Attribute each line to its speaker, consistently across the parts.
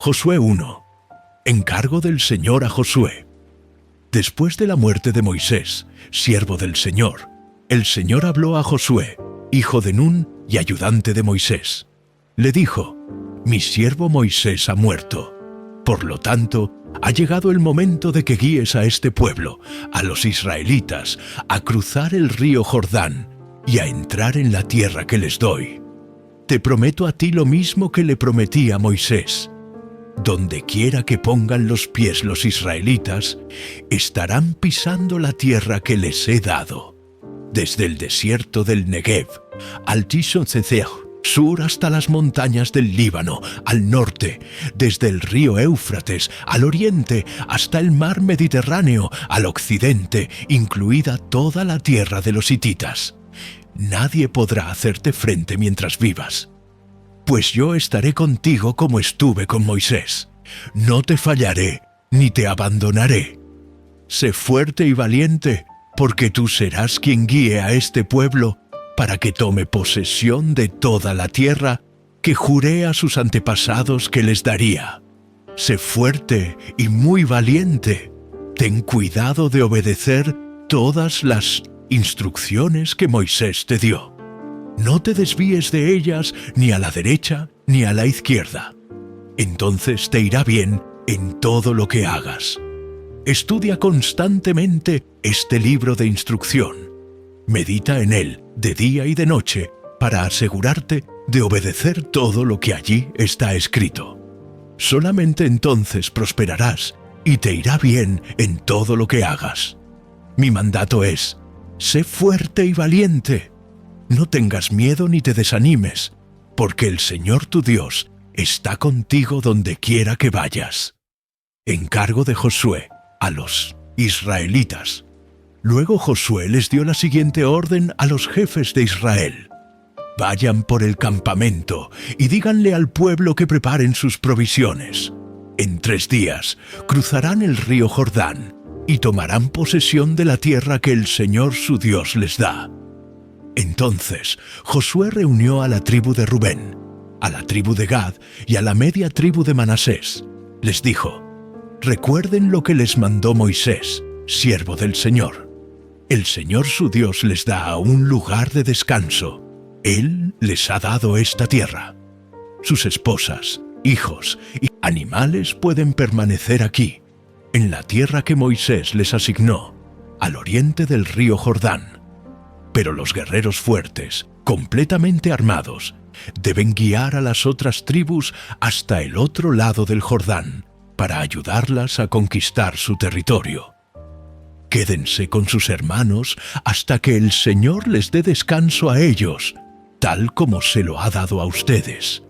Speaker 1: Josué 1. Encargo del Señor a Josué. Después de la muerte de Moisés, siervo del Señor, el Señor habló a Josué, hijo de Nun y ayudante de Moisés. Le dijo: mi siervo Moisés ha muerto. Por lo tanto, ha llegado el momento de que guíes a este pueblo, a los israelitas, a cruzar el río Jordán y a entrar en la tierra que les doy. Te prometo a ti lo mismo que le prometí a Moisés. Donde quiera que pongan los pies los israelitas, estarán pisando la tierra que les he dado. Desde el desierto del Negev, al Tishon Tzedek, sur hasta las montañas del Líbano, al norte, desde el río Éufrates, al oriente, hasta el mar Mediterráneo, al occidente, incluida toda la tierra de los hititas. Nadie podrá hacerte frente mientras vivas. Pues yo estaré contigo como estuve con Moisés. No te fallaré, ni te abandonaré. Sé fuerte y valiente, porque tú serás quien guíe a este pueblo para que tome posesión de toda la tierra que juré a sus antepasados que les daría. Sé fuerte y muy valiente. Ten cuidado de obedecer todas las instrucciones que Moisés te dio. No te desvíes de ellas ni a la derecha ni a la izquierda. Entonces te irá bien en todo lo que hagas. Estudia constantemente este libro de instrucción. Medita en él de día y de noche para asegurarte de obedecer todo lo que allí está escrito. Solamente entonces prosperarás y te irá bien en todo lo que hagas. Mi mandato es: sé fuerte y valiente. No tengas miedo ni te desanimes, porque el Señor tu Dios está contigo donde quiera que vayas. Encargo de Josué a los israelitas. Luego Josué les dio la siguiente orden a los jefes de Israel: vayan por el campamento y díganle al pueblo que preparen sus provisiones. En 3 días cruzarán el río Jordán y tomarán posesión de la tierra que el Señor su Dios les da. Entonces Josué reunió a la tribu de Rubén, a la tribu de Gad y a la media tribu de Manasés. Les dijo: recuerden lo que les mandó Moisés, siervo del Señor. El Señor su Dios les da un lugar de descanso. Él les ha dado esta tierra. Sus esposas, hijos y animales pueden permanecer aquí, en la tierra que Moisés les asignó, al oriente del río Jordán. Pero los guerreros fuertes, completamente armados, deben guiar a las otras tribus hasta el otro lado del Jordán para ayudarlas a conquistar su territorio. Quédense con sus hermanos hasta que el Señor les dé descanso a ellos, tal como se lo ha dado a ustedes,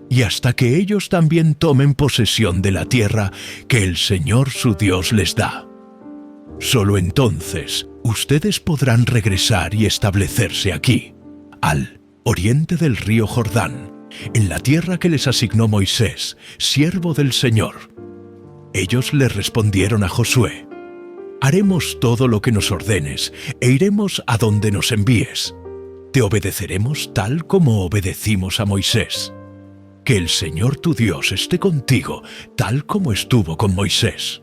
Speaker 1: y hasta que ellos también tomen posesión de la tierra que el Señor su Dios les da. Solo entonces ustedes podrán regresar y establecerse aquí, al oriente del río Jordán, en la tierra que les asignó Moisés, siervo del Señor. Ellos le respondieron a Josué: haremos todo lo que nos ordenes e iremos a donde nos envíes. Te obedeceremos tal como obedecimos a Moisés. Que el Señor tu Dios esté contigo tal como estuvo con Moisés.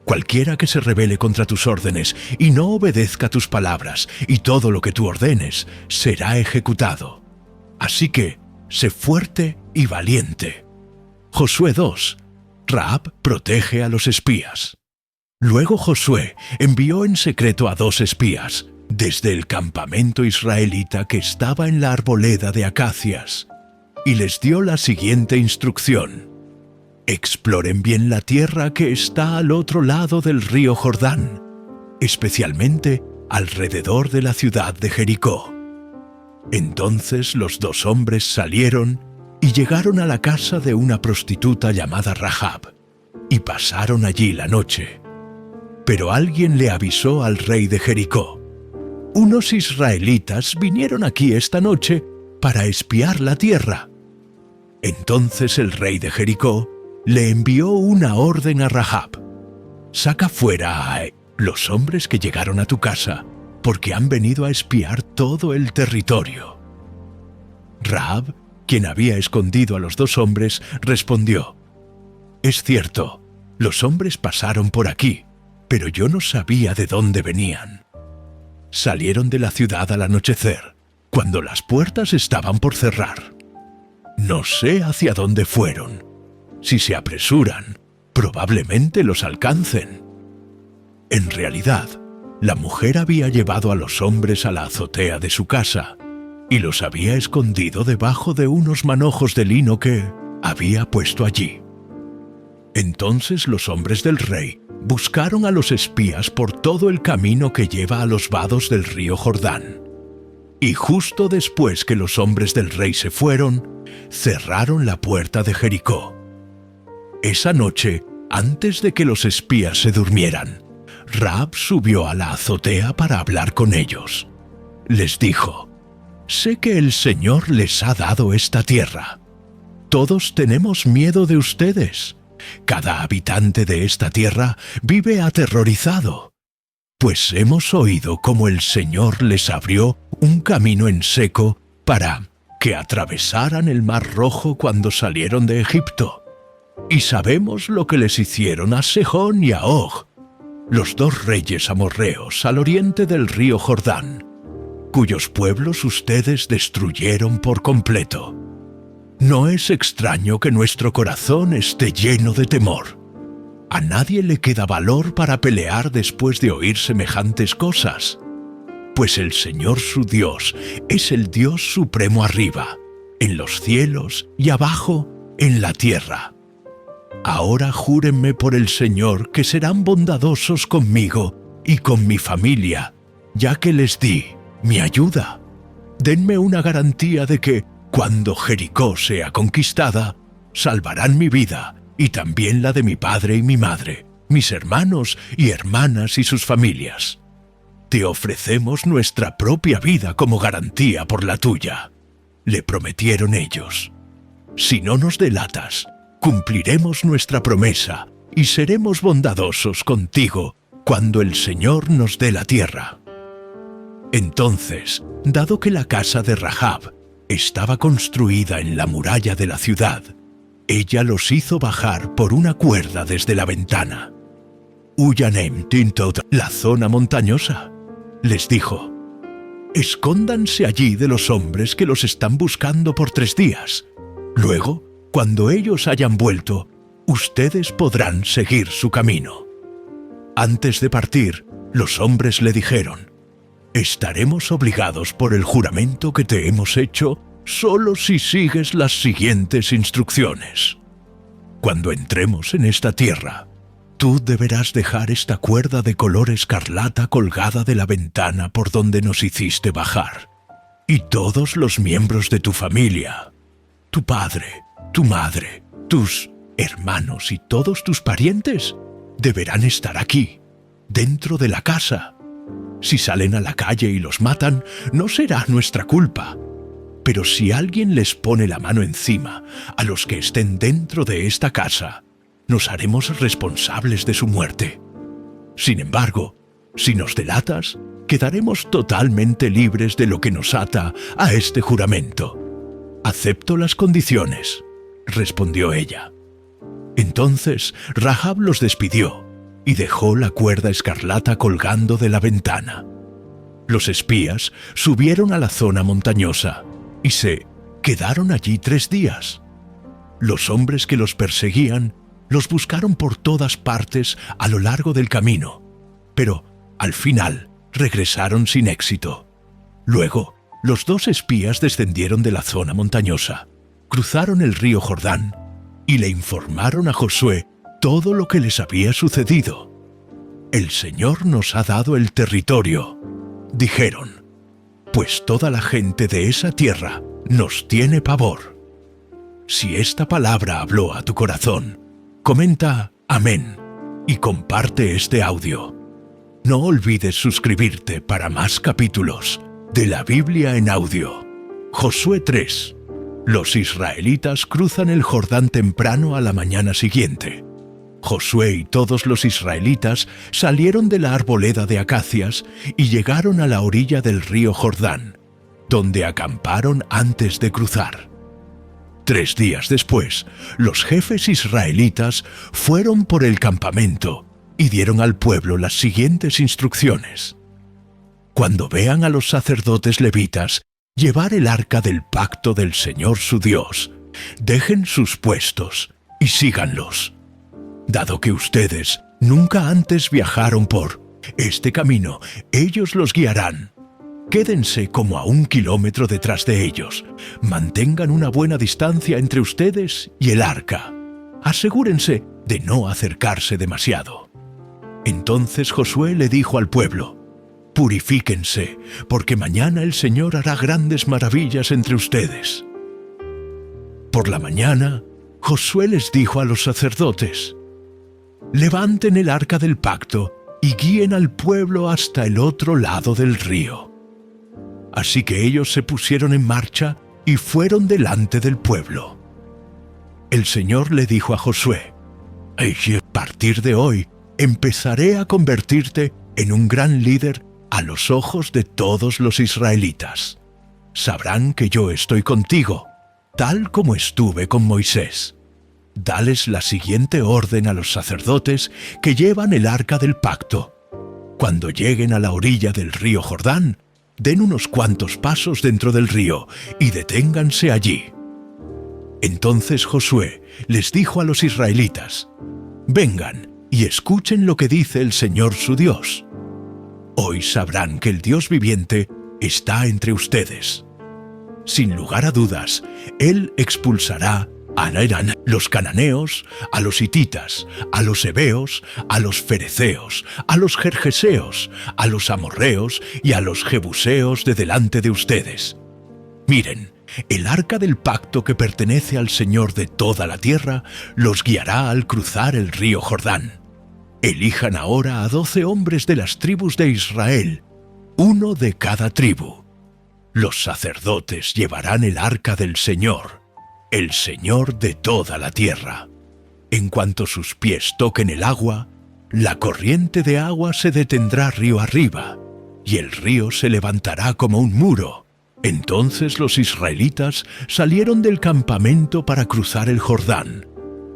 Speaker 1: Cualquiera que se rebele contra tus órdenes y no obedezca tus palabras, y todo lo que tú ordenes, será ejecutado. Así que, sé fuerte y valiente. Josué 2. Rahab protege a los espías. Luego Josué envió en secreto a 2 espías, desde el campamento israelita que estaba en la arboleda de acacias, y les dio la siguiente instrucción: exploren bien la tierra que está al otro lado del río Jordán, especialmente alrededor de la ciudad de Jericó. Entonces los 2 hombres salieron y llegaron a la casa de una prostituta llamada Rahab, y pasaron allí la noche. Pero alguien le avisó al rey de Jericó: unos israelitas vinieron aquí esta noche para espiar la tierra. Entonces el rey de Jericó le envió una orden a Rahab: saca fuera a los hombres que llegaron a tu casa, porque han venido a espiar todo el territorio. Rahab, quien había escondido a los 2 hombres, respondió: Es cierto, los hombres pasaron por aquí, pero yo no sabía de dónde venían. Salieron de la ciudad al anochecer, cuando las puertas estaban por cerrar. No sé hacia dónde fueron. Si se apresuran, probablemente los alcancen. En realidad, la mujer había llevado a los hombres a la azotea de su casa y los había escondido debajo de unos manojos de lino que había puesto allí. Entonces los hombres del rey buscaron a los espías por todo el camino que lleva a los vados del río Jordán. Y justo después que los hombres del rey se fueron, cerraron la puerta de Jericó. Esa noche, antes de que los espías se durmieran, Rahab subió a la azotea para hablar con ellos. Les dijo: «Sé que el Señor les ha dado esta tierra. Todos tenemos miedo de ustedes. Cada habitante de esta tierra vive aterrorizado, pues hemos oído cómo el Señor les abrió un camino en seco para que atravesaran el Mar Rojo cuando salieron de Egipto. Y sabemos lo que les hicieron a Sejón y a Og, los dos reyes amorreos al oriente del río Jordán, cuyos pueblos ustedes destruyeron por completo. No es extraño que nuestro corazón esté lleno de temor. A nadie le queda valor para pelear después de oír semejantes cosas, pues el Señor su Dios es el Dios supremo arriba, en los cielos, y abajo, en la tierra. Ahora júrenme por el Señor que serán bondadosos conmigo y con mi familia, ya que les di mi ayuda. Denme una garantía de que, cuando Jericó sea conquistada, salvarán mi vida y también la de mi padre y mi madre, mis hermanos y hermanas y sus familias. Te ofrecemos nuestra propia vida como garantía por la tuya», le prometieron ellos. «Si no nos delatas, cumpliremos nuestra promesa y seremos bondadosos contigo cuando el Señor nos dé la tierra». Entonces, dado que la casa de Rahab estaba construida en la muralla de la ciudad, ella los hizo bajar por una cuerda desde la ventana. «Huyanem tintot, la zona montañosa», les dijo. «Escóndanse allí de los hombres que los están buscando por 3 días. Luego, cuando ellos hayan vuelto, ustedes podrán seguir su camino». Antes de partir, los hombres le dijeron: «Estaremos obligados por el juramento que te hemos hecho solo si sigues las siguientes instrucciones. Cuando entremos en esta tierra, tú deberás dejar esta cuerda de color escarlata colgada de la ventana por donde nos hiciste bajar. Y todos los miembros de tu familia, tu padre, tu madre, tus hermanos y todos tus parientes, deberán estar aquí, dentro de la casa. Si salen a la calle y los matan, no será nuestra culpa. Pero si alguien les pone la mano encima a los que estén dentro de esta casa, nos haremos responsables de su muerte. Sin embargo, si nos delatas, quedaremos totalmente libres de lo que nos ata a este juramento». «Acepto las condiciones», respondió ella. Entonces Rahab los despidió y dejó la cuerda escarlata colgando de la ventana. Los espías subieron a la zona montañosa y se quedaron allí 3 días. Los hombres que los perseguían los buscaron por todas partes a lo largo del camino, pero al final regresaron sin éxito. Luego, los 2 espías descendieron de la zona montañosa, cruzaron el río Jordán y le informaron a Josué todo lo que les había sucedido. «El Señor nos ha dado el territorio», dijeron, «pues toda la gente de esa tierra nos tiene pavor». Si esta palabra habló a tu corazón, comenta amén y comparte este audio. No olvides suscribirte para más capítulos de la Biblia en audio. Josué 3. Los israelitas cruzan el Jordán temprano a la mañana siguiente. Josué y todos los israelitas salieron de la arboleda de acacias y llegaron a la orilla del río Jordán, donde acamparon antes de cruzar. 3 días después, los jefes israelitas fueron por el campamento y dieron al pueblo las siguientes instrucciones. Cuando vean a los sacerdotes levitas llevar el arca del pacto del Señor su Dios, dejen sus puestos y síganlos. Dado que ustedes nunca antes viajaron por este camino, ellos los guiarán. Quédense como a 1 kilómetro detrás de ellos. Mantengan una buena distancia entre ustedes y el arca. Asegúrense de no acercarse demasiado. Entonces Josué le dijo al pueblo: «Purifíquense, porque mañana el Señor hará grandes maravillas entre ustedes». Por la mañana, Josué les dijo a los sacerdotes: «Levanten el arca del pacto y guíen al pueblo hasta el otro lado del río». Así que ellos se pusieron en marcha y fueron delante del pueblo. El Señor le dijo a Josué: «A partir de hoy empezaré a convertirte en un gran líder a los ojos de todos los israelitas. Sabrán que yo estoy contigo, tal como estuve con Moisés. Dales la siguiente orden a los sacerdotes que llevan el arca del pacto. Cuando lleguen a la orilla del río Jordán, den unos cuantos pasos dentro del río y deténganse allí». Entonces Josué les dijo a los israelitas: «Vengan y escuchen lo que dice el Señor su Dios. Hoy sabrán que el Dios viviente está entre ustedes. Sin lugar a dudas, Él expulsará a los cananeos, a los hititas, a los heveos, a los fereceos, a los gergeseos, a los amorreos y a los jebuseos de delante de ustedes. Miren, el arca del pacto que pertenece al Señor de toda la tierra los guiará al cruzar el río Jordán. Elijan ahora a 12 hombres de las tribus de Israel, 1 de cada tribu. Los sacerdotes llevarán el arca del Señor, el Señor de toda la tierra. En cuanto sus pies toquen el agua, la corriente de agua se detendrá río arriba, y el río se levantará como un muro». Entonces los israelitas salieron del campamento para cruzar el Jordán,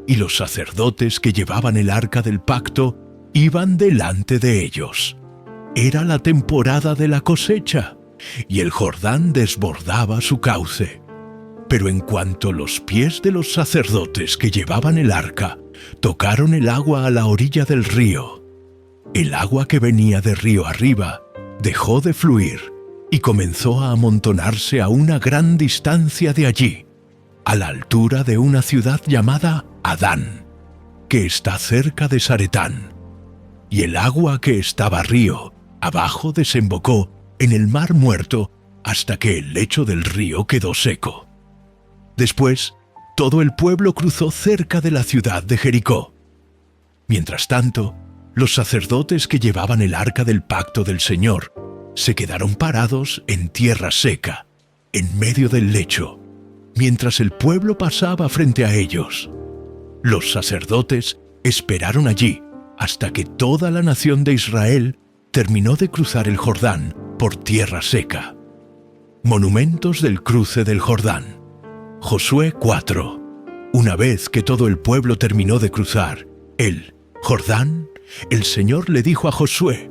Speaker 1: y los sacerdotes que llevaban el arca del pacto iban delante de ellos. Era la temporada de la cosecha, y el Jordán desbordaba su cauce. Pero en cuanto los pies de los sacerdotes que llevaban el arca tocaron el agua a la orilla del río, el agua que venía de río arriba dejó de fluir y comenzó a amontonarse a una gran distancia de allí, a la altura de una ciudad llamada Adán, que está cerca de Zaretán. Y el agua que estaba río abajo desembocó en el mar muerto hasta que el lecho del río quedó seco. Después, todo el pueblo cruzó cerca de la ciudad de Jericó. Mientras tanto, los sacerdotes que llevaban el arca del pacto del Señor se quedaron parados en tierra seca, en medio del lecho, mientras el pueblo pasaba frente a ellos. Los sacerdotes esperaron allí hasta que toda la nación de Israel terminó de cruzar el Jordán por tierra seca. Monumentos del cruce del Jordán. Josué 4. Una vez que todo el pueblo terminó de cruzar el Jordán, el Señor le dijo a Josué: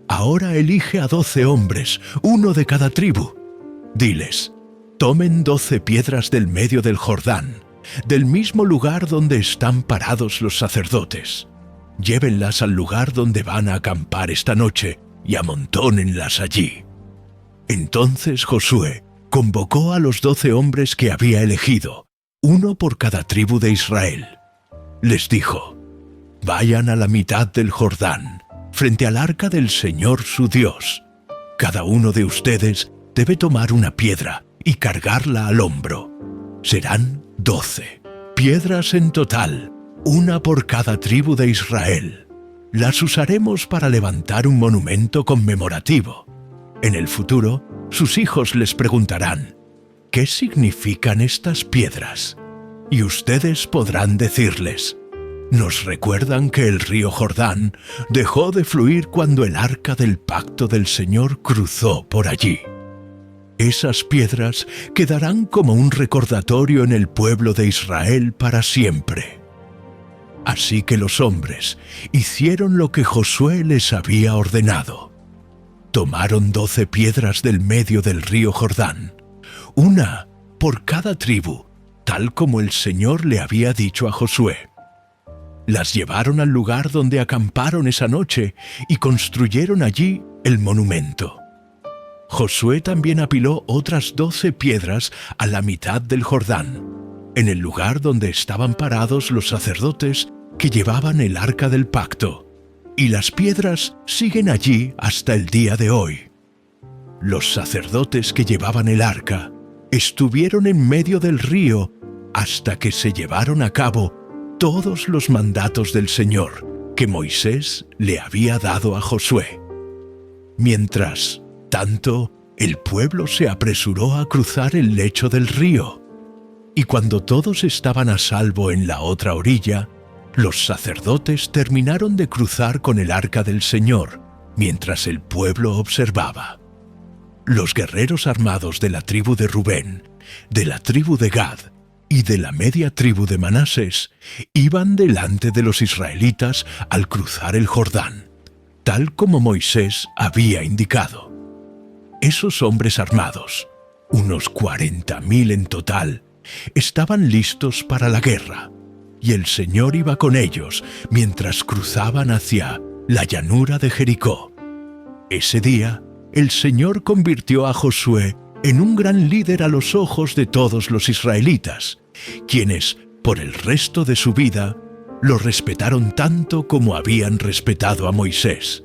Speaker 1: «Ahora elige a 12 hombres, 1 de cada tribu. Diles: tomen 12 piedras del medio del Jordán, del mismo lugar donde están parados los sacerdotes. Llévenlas al lugar donde van a acampar esta noche y amontónenlas allí». Entonces Josué convocó a los 12 hombres que había elegido, 1 por cada tribu de Israel. Les dijo: «Vayan a la mitad del Jordán, frente al arca del Señor su Dios. Cada uno de ustedes debe tomar una piedra y cargarla al hombro. Serán 12 piedras en total, 1 por cada tribu de Israel. Las usaremos para levantar un monumento conmemorativo. En el futuro, sus hijos les preguntarán: ¿qué significan estas piedras? Y ustedes podrán decirles: nos recuerdan que el río Jordán dejó de fluir cuando el arca del pacto del Señor cruzó por allí». Esas piedras quedarán como un recordatorio en el pueblo de Israel para siempre. Así que los hombres hicieron lo que Josué les había ordenado. Tomaron 12 piedras del medio del río Jordán, una por cada tribu, tal como el Señor le había dicho a Josué. Las llevaron al lugar donde acamparon esa noche y construyeron allí el monumento. Josué también apiló otras 12 piedras a la mitad del Jordán, en el lugar donde estaban parados los sacerdotes que llevaban el arca del pacto, y las piedras siguen allí hasta el día de hoy. Los sacerdotes que llevaban el arca estuvieron en medio del río hasta que se llevaron a cabo todos los mandatos del Señor que Moisés le había dado a Josué. Mientras tanto, el pueblo se apresuró a cruzar el lecho del río, y cuando todos estaban a salvo en la otra orilla, los sacerdotes terminaron de cruzar con el arca del Señor, mientras el pueblo observaba. Los guerreros armados de la tribu de Rubén, de la tribu de Gad y de la media tribu de Manasés iban delante de los israelitas al cruzar el Jordán, tal como Moisés había indicado. Esos hombres armados, unos 40.000 en total, estaban listos para la guerra, y el Señor iba con ellos mientras cruzaban hacia la llanura de Jericó. Ese día, el Señor convirtió a Josué en un gran líder a los ojos de todos los israelitas, quienes, por el resto de su vida, lo respetaron tanto como habían respetado a Moisés.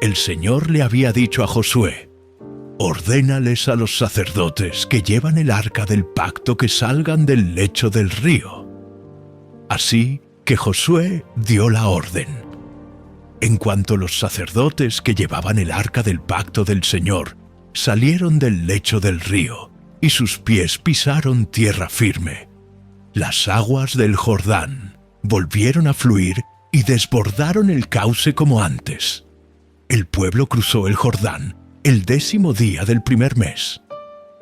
Speaker 1: El Señor le había dicho a Josué: «Ordénales a los sacerdotes que llevan el arca del pacto que salgan del lecho del río». Así que Josué dio la orden. En cuanto los sacerdotes que llevaban el arca del pacto del Señor salieron del lecho del río y sus pies pisaron tierra firme, las aguas del Jordán volvieron a fluir y desbordaron el cauce como antes. El pueblo cruzó el Jordán el 10º día del primer mes.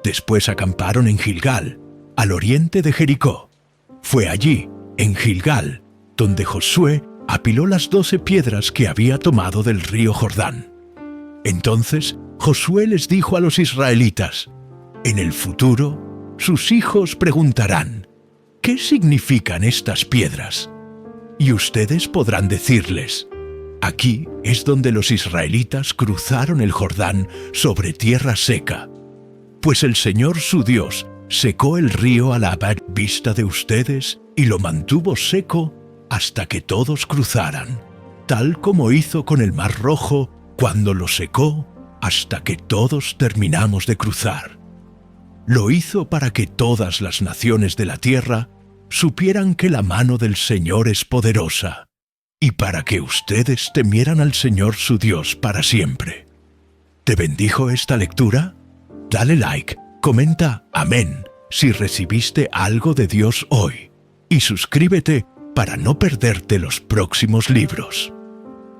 Speaker 1: Después acamparon en Gilgal, al oriente de Jericó. Fue allí, en Gilgal, donde Josué apiló las 12 piedras que había tomado del río Jordán. Entonces Josué les dijo a los israelitas: «En el futuro, sus hijos preguntarán: ¿qué significan estas piedras?». Y ustedes podrán decirles: «Aquí es donde los israelitas cruzaron el Jordán sobre tierra seca, pues el Señor su Dios secó el río a la vista de ustedes y lo mantuvo seco hasta que todos cruzaran, tal como hizo con el Mar Rojo cuando lo secó hasta que todos terminamos de cruzar. Lo hizo para que todas las naciones de la tierra supieran que la mano del Señor es poderosa, y para que ustedes temieran al Señor su Dios para siempre». ¿Te bendijo esta lectura? Dale like, comenta amén si recibiste algo de Dios hoy, y suscríbete para no perderte los próximos libros.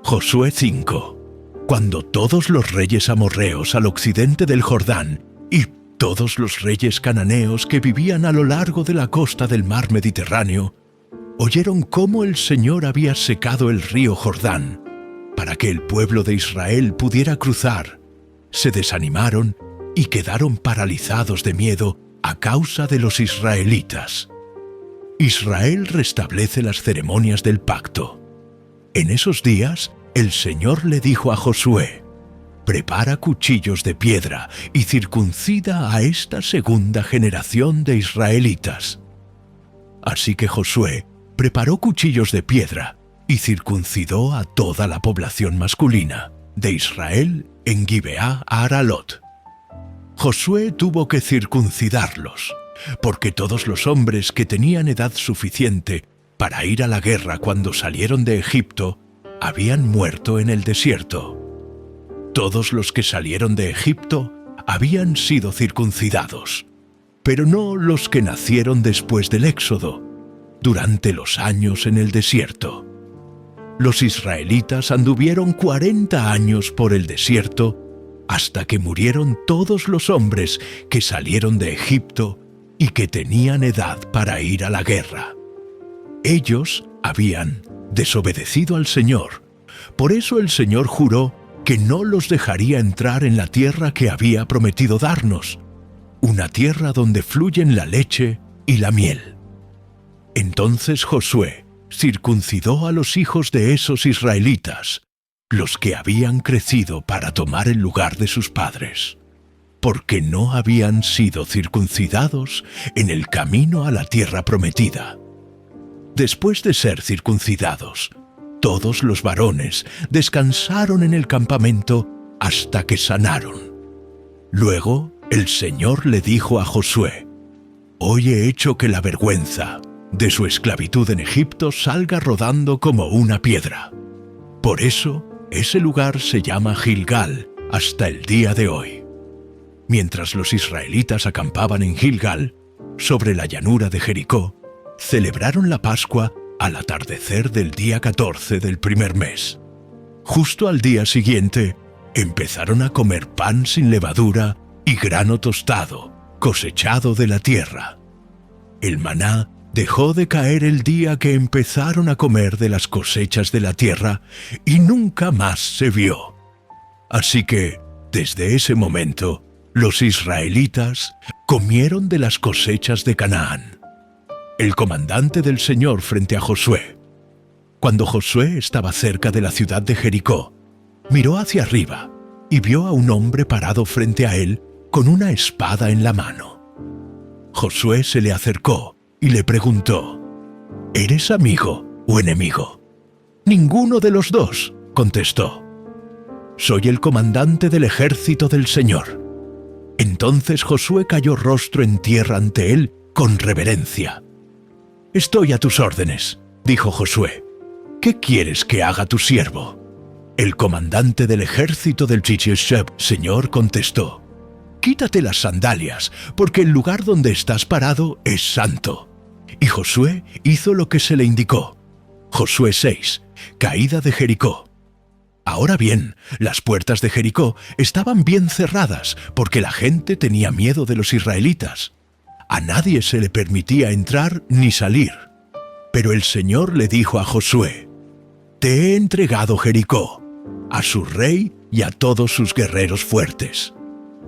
Speaker 1: Josué 5. Cuando todos los reyes amorreos al occidente del Jordán y todos los reyes cananeos que vivían a lo largo de la costa del mar Mediterráneo oyeron cómo el Señor había secado el río Jordán para que el pueblo de Israel pudiera cruzar, se desanimaron y quedaron paralizados de miedo a causa de los israelitas. Israel restablece las ceremonias del pacto. En esos días, el Señor le dijo a Josué: «Prepara cuchillos de piedra y circuncida a esta segunda generación de israelitas». Así que Josué preparó cuchillos de piedra y circuncidó a toda la población masculina de Israel en Gibeá a Aralot. Josué tuvo que circuncidarlos, porque todos los hombres que tenían edad suficiente para ir a la guerra cuando salieron de Egipto habían muerto en el desierto. Todos los que salieron de Egipto habían sido circuncidados, pero no los que nacieron después del Éxodo, durante los años en el desierto. Los israelitas anduvieron 40 años por el desierto hasta que murieron todos los hombres que salieron de Egipto y que tenían edad para ir a la guerra. Ellos habían desobedecido al Señor. Por eso el Señor juró que no los dejaría entrar en la tierra que había prometido darnos, una tierra donde fluyen la leche y la miel. Entonces Josué circuncidó a los hijos de esos israelitas, los que habían crecido para tomar el lugar de sus padres, porque no habían sido circuncidados en el camino a la tierra prometida. Después de ser circuncidados, todos los varones descansaron en el campamento hasta que sanaron. Luego el Señor le dijo a Josué: «Hoy he hecho que la vergüenza de su esclavitud en Egipto salga rodando como una piedra». Por eso ese lugar se llama Gilgal hasta el día de hoy. Mientras los israelitas acampaban en Gilgal, sobre la llanura de Jericó, celebraron la Pascua al atardecer del día 14 del primer mes. Justo al día siguiente, empezaron a comer pan sin levadura y grano tostado, cosechado de la tierra. El maná dejó de caer el día que empezaron a comer de las cosechas de la tierra y nunca más se vio. Así que, desde ese momento, los israelitas comieron de las cosechas de Canaán. El comandante del Señor frente a Josué. Cuando Josué estaba cerca de la ciudad de Jericó, miró hacia arriba y vio a un hombre parado frente a él con una espada en la mano. Josué se le acercó y le preguntó: ¿Eres amigo o enemigo? Ninguno de los dos, contestó. Soy el comandante del ejército del Señor. Entonces Josué cayó rostro en tierra ante él con reverencia. Estoy a tus órdenes, dijo Josué. ¿Qué quieres que haga tu siervo? El comandante del ejército del Señor contestó: Quítate las sandalias, porque el lugar donde estás parado es santo. Y Josué hizo lo que se le indicó. Josué 6, caída de Jericó. Ahora bien, las puertas de Jericó estaban bien cerradas, porque la gente tenía miedo de los israelitas. A nadie se le permitía entrar ni salir. Pero el Señor le dijo a Josué: Te he entregado Jericó, a su rey y a todos sus guerreros fuertes.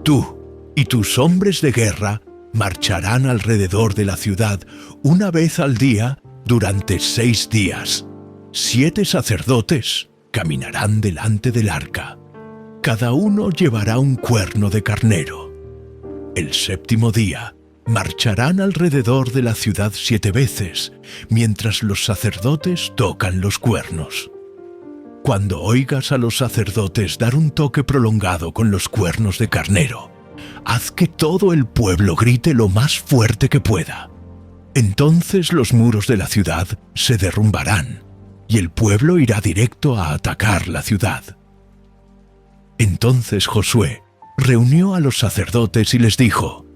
Speaker 1: Tú y tus hombres de guerra marcharán alrededor de la ciudad una vez al día durante 6 días. 7 sacerdotes caminarán delante del arca. Cada uno llevará un cuerno de carnero. El 7º día marcharán alrededor de la ciudad 7 veces, mientras los sacerdotes tocan los cuernos. Cuando oigas a los sacerdotes dar un toque prolongado con los cuernos de carnero, haz que todo el pueblo grite lo más fuerte que pueda. Entonces los muros de la ciudad se derrumbarán, y el pueblo irá directo a atacar la ciudad. Entonces Josué reunió a los sacerdotes y les dijo: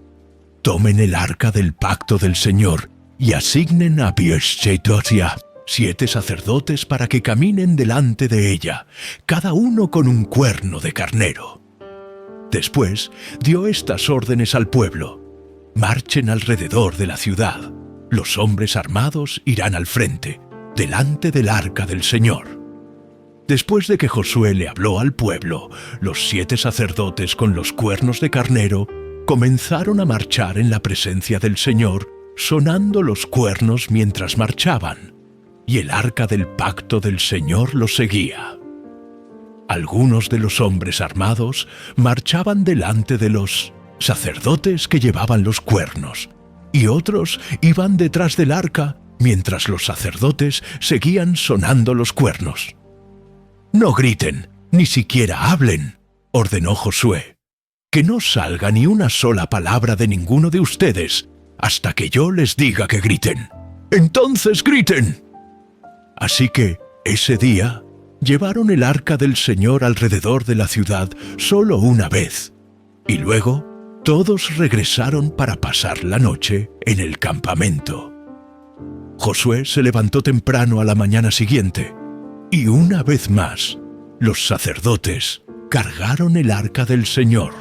Speaker 1: Tomen el arca del pacto del Señor y asignen a 7 sacerdotes para que caminen delante de ella, cada uno con un cuerno de carnero. Después dio estas órdenes al pueblo: Marchen alrededor de la ciudad. Los hombres armados irán al frente, delante del arca del Señor. Después de que Josué le habló al pueblo, los 7 sacerdotes con los cuernos de carnero comenzaron a marchar en la presencia del Señor, sonando los cuernos mientras marchaban, y el arca del pacto del Señor los seguía. Algunos de los hombres armados marchaban delante de los sacerdotes que llevaban los cuernos, y otros iban detrás del arca mientras los sacerdotes seguían sonando los cuernos. «No griten, ni siquiera hablen», ordenó Josué. «Que no salga ni una sola palabra de ninguno de ustedes hasta que yo les diga que griten. ¡Entonces griten!». Así que, ese día, llevaron el arca del Señor alrededor de la ciudad solo una vez, y luego todos regresaron para pasar la noche en el campamento. Josué se levantó temprano a la mañana siguiente, y una vez más, los sacerdotes cargaron el arca del Señor.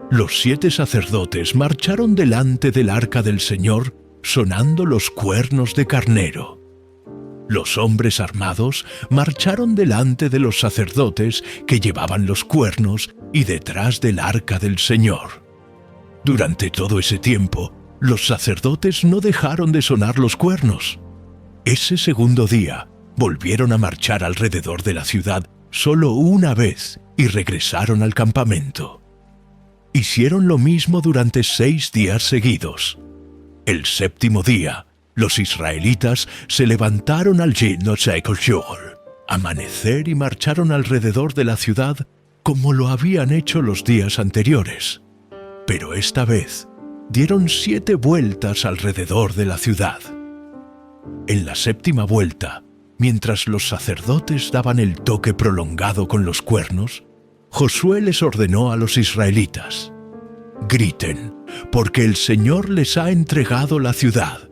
Speaker 1: Los 7 sacerdotes marcharon delante del arca del Señor sonando los cuernos de carnero. Los hombres armados marcharon delante de los sacerdotes que llevaban los cuernos y detrás del arca del Señor. Durante todo ese tiempo, los sacerdotes no dejaron de sonar los cuernos. Ese segundo día, volvieron a marchar alrededor de la ciudad solo una vez y regresaron al campamento. Hicieron lo mismo durante 6 días seguidos. El séptimo día, los israelitas se levantaron al amanecer y marcharon alrededor de la ciudad como lo habían hecho los días anteriores. Pero esta vez dieron 7 vueltas alrededor de la ciudad. En la séptima vuelta, mientras los sacerdotes daban el toque prolongado con los cuernos, Josué les ordenó a los israelitas: griten, porque el Señor les ha entregado la ciudad.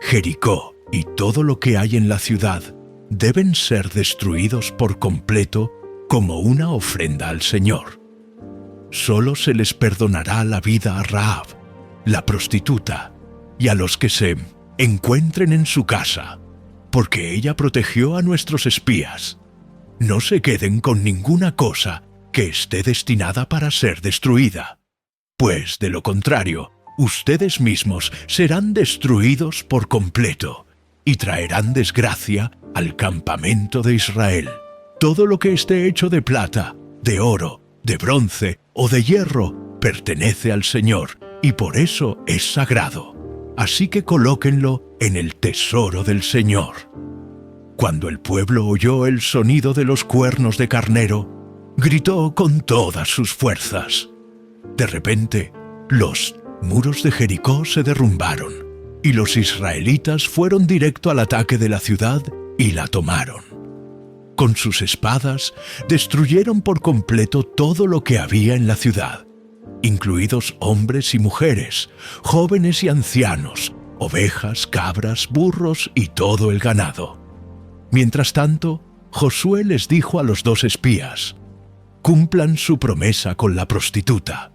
Speaker 1: Jericó y todo lo que hay en la ciudad deben ser destruidos por completo como una ofrenda al Señor. Solo se les perdonará la vida a Rahab, la prostituta, y a los que se encuentren en su casa, porque ella protegió a nuestros espías. No se queden con ninguna cosa que esté destinada para ser destruida, pues de lo contrario, ustedes mismos serán destruidos por completo y traerán desgracia al campamento de Israel. Todo lo que esté hecho de plata, de oro, de bronce o de hierro pertenece al Señor y por eso es sagrado. Así que colóquenlo en el tesoro del Señor. Cuando el pueblo oyó el sonido de los cuernos de carnero, gritó con todas sus fuerzas. De repente, los muros de Jericó se derrumbaron y los israelitas fueron directo al ataque de la ciudad y la tomaron. Con sus espadas destruyeron por completo todo lo que había en la ciudad, incluidos hombres y mujeres, jóvenes y ancianos, ovejas, cabras, burros y todo el ganado. Mientras tanto, Josué les dijo a los 2 espías: cumplan su promesa con la prostituta.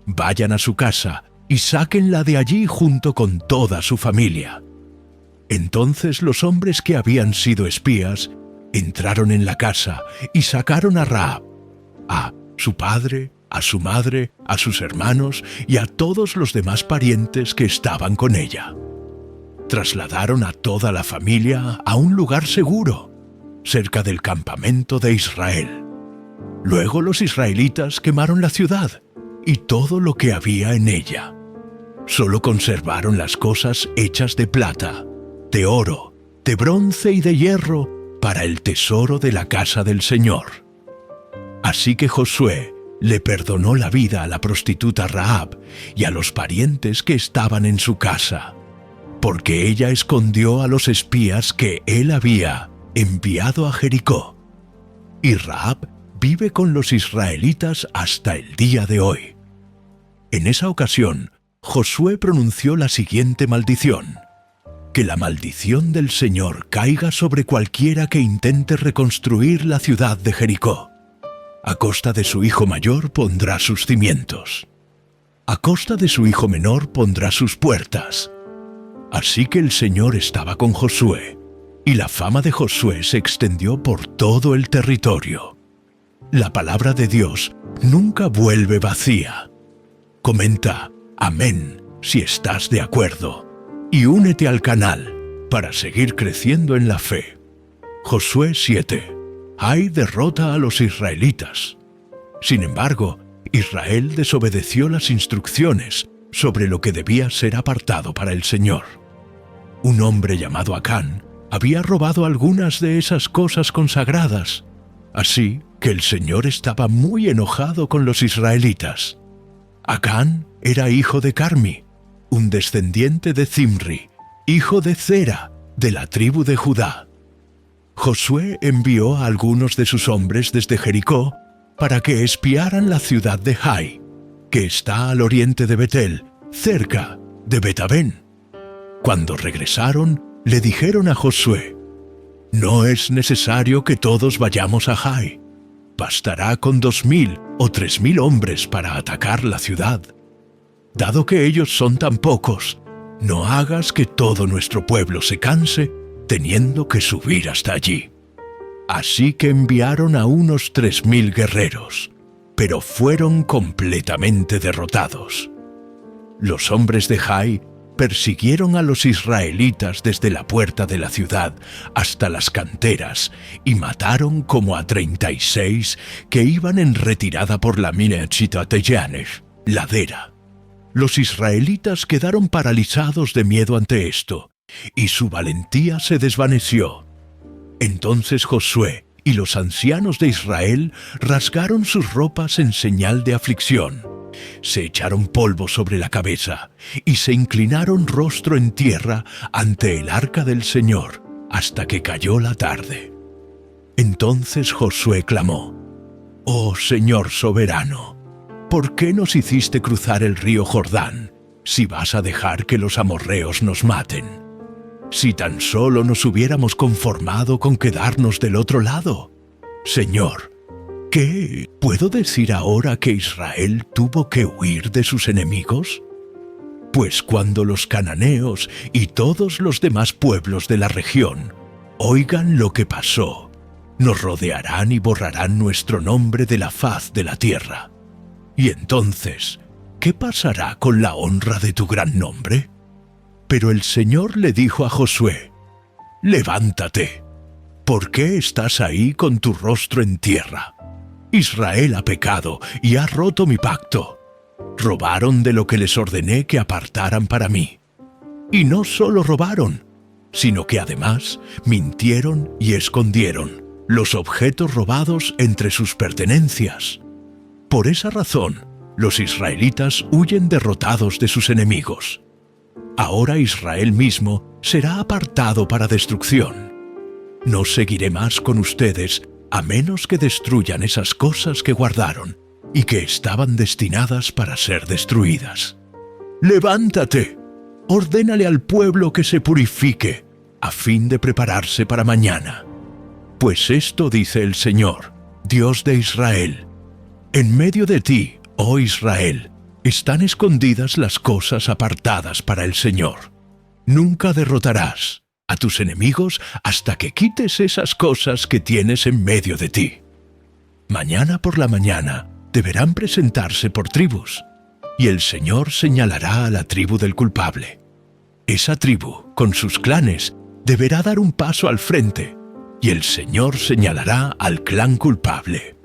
Speaker 1: Vayan a su casa y sáquenla de allí junto con toda su familia. Entonces los hombres que habían sido espías entraron en la casa y sacaron a Rahab, a su padre, a su madre, a sus hermanos y a todos los demás parientes que estaban con ella. Trasladaron a toda la familia a un lugar seguro, cerca del campamento de Israel. Luego los israelitas quemaron la ciudad y todo lo que había en ella. Solo conservaron las cosas hechas de plata, de oro, de bronce y de hierro para el tesoro de la casa del Señor. Así que Josué le perdonó la vida a la prostituta Rahab y a los parientes que estaban en su casa, porque ella escondió a los espías que él había enviado a Jericó. Y Rahab vive con los israelitas hasta el día de hoy. En esa ocasión, Josué pronunció la siguiente maldición: que la maldición del Señor caiga sobre cualquiera que intente reconstruir la ciudad de Jericó. A costa de su hijo mayor pondrá sus cimientos. A costa de su hijo menor pondrá sus puertas. Así que el Señor estaba con Josué, y la fama de Josué se extendió por todo el territorio. La palabra de Dios nunca vuelve vacía. Comenta amén si estás de acuerdo y únete al canal para seguir creciendo en la fe. Josué 7. Ai derrota a los israelitas. Sin embargo, Israel desobedeció las instrucciones sobre lo que debía ser apartado para el Señor. Un hombre llamado Acán había robado algunas de esas cosas consagradas, así que el Señor estaba muy enojado con los israelitas. Acán era hijo de Carmi, un descendiente de Zimri, hijo de Zera, de la tribu de Judá. Josué envió a algunos de sus hombres desde Jericó para que espiaran la ciudad de Jai, que está al oriente de Betel, cerca de Betabén. Cuando regresaron, le dijeron a Josué: no es necesario que todos vayamos a Jai. bastará con 2000 o 3000 hombres para atacar la ciudad. Dado que ellos son tan pocos, no hagas que todo nuestro pueblo se canse teniendo que subir hasta allí. Así que enviaron a unos 3000 guerreros, pero fueron completamente derrotados. Los hombres de Jai persiguieron a los israelitas desde la puerta de la ciudad hasta las canteras y mataron como a 36 que iban en retirada por la Minechitateyanesh, ladera. Los israelitas quedaron paralizados de miedo ante esto, y su valentía se desvaneció. Entonces Josué y los ancianos de Israel rasgaron sus ropas en señal de aflicción. Se echaron polvo sobre la cabeza y se inclinaron rostro en tierra ante el arca del Señor hasta que cayó la tarde. Entonces Josué clamó: «Oh Señor soberano, ¿por qué nos hiciste cruzar el río Jordán si vas a dejar que los amorreos nos maten? Si tan solo nos hubiéramos conformado con quedarnos del otro lado. Señor, ¿qué puedo decir ahora que Israel tuvo que huir de sus enemigos? Pues cuando los cananeos y todos los demás pueblos de la región oigan lo que pasó, nos rodearán y borrarán nuestro nombre de la faz de la tierra. Y entonces, ¿qué pasará con la honra de tu gran nombre?». Pero el Señor le dijo a Josué: «Levántate. ¿Por qué estás ahí con tu rostro en tierra? Israel ha pecado y ha roto mi pacto. Robaron de lo que les ordené que apartaran para mí. Y no solo robaron, sino que además mintieron y escondieron los objetos robados entre sus pertenencias. Por esa razón, los israelitas huyen derrotados de sus enemigos. Ahora Israel mismo será apartado para destrucción. No seguiré más con ustedes a menos que destruyan esas cosas que guardaron y que estaban destinadas para ser destruidas. Levántate, ordénale al pueblo que se purifique, a fin de prepararse para mañana. Pues esto dice el Señor, Dios de Israel: en medio de ti, oh Israel, están escondidas las cosas apartadas para el Señor. Nunca derrotarás a tus enemigos hasta que quites esas cosas que tienes en medio de ti. Mañana por la mañana deberán presentarse por tribus, y el Señor señalará a la tribu del culpable. Esa tribu, con sus clanes, deberá dar un paso al frente, y el Señor señalará al clan culpable.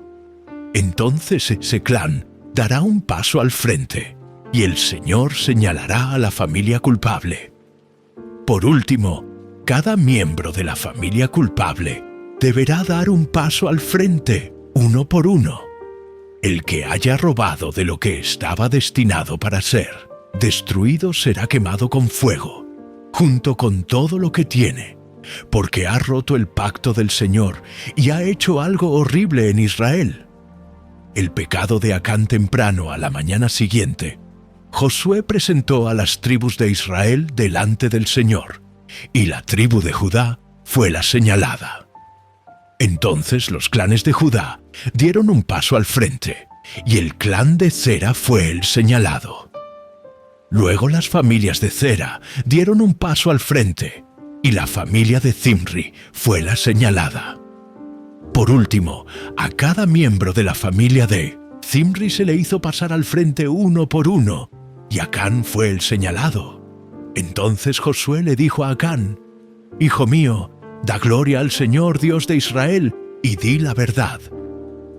Speaker 1: Entonces ese clan dará un paso al frente, y el Señor señalará a la familia culpable. Por último, cada miembro de la familia culpable deberá dar un paso al frente, uno por uno. El que haya robado de lo que estaba destinado para ser destruido será quemado con fuego, junto con todo lo que tiene, porque ha roto el pacto del Señor y ha hecho algo horrible en Israel. El pecado de Acán temprano a la mañana siguiente, Josué presentó a las tribus de Israel delante del Señor, y la tribu de Judá fue la señalada. Entonces los clanes de Judá dieron un paso al frente, y el clan de Zera fue el señalado. Luego las familias de Zera dieron un paso al frente, y la familia de Zimri fue la señalada. Por último, a cada miembro de la familia de Zimri se le hizo pasar al frente uno por uno, y Acán fue el señalado. Entonces Josué le dijo a Acán: «Hijo mío, da gloria al Señor Dios de Israel, y di la verdad.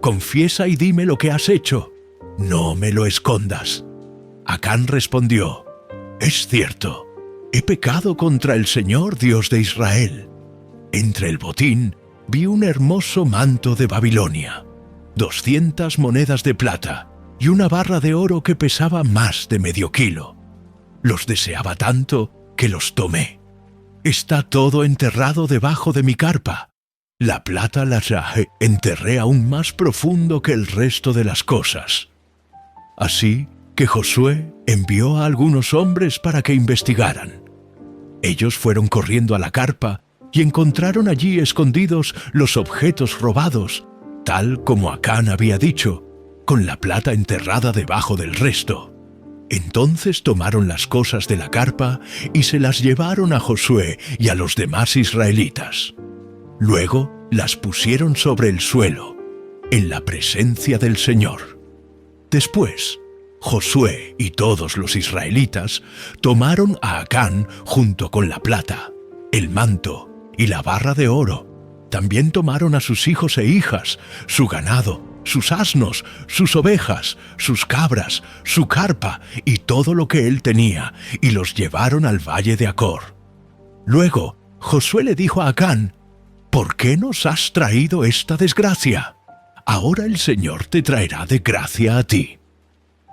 Speaker 1: Confiesa y dime lo que has hecho. No me lo escondas». Acán respondió: «Es cierto, he pecado contra el Señor Dios de Israel. Entre el botín vi un hermoso manto de Babilonia, 200 monedas de plata y una barra de oro que pesaba más de medio kilo. Los deseaba tanto que los tomé. Está todo enterrado debajo de mi carpa. La plata la enterré aún más profundo que el resto de las cosas». Así que Josué envió a algunos hombres para que investigaran. Ellos fueron corriendo a la carpa y encontraron allí escondidos los objetos robados, tal como Acán había dicho, con la plata enterrada debajo del resto. Entonces tomaron las cosas de la carpa y se las llevaron a Josué y a los demás israelitas. Luego las pusieron sobre el suelo, en la presencia del Señor. Después, Josué y todos los israelitas tomaron a Acán junto con la plata, el manto y la barra de oro. También tomaron a sus hijos e hijas, su ganado, sus asnos, sus ovejas, sus cabras, su carpa y todo lo que él tenía, y los llevaron al valle de Acor. Luego, Josué le dijo a Acán: ¿por qué nos has traído esta desgracia? Ahora el Señor te traerá de gracia a ti.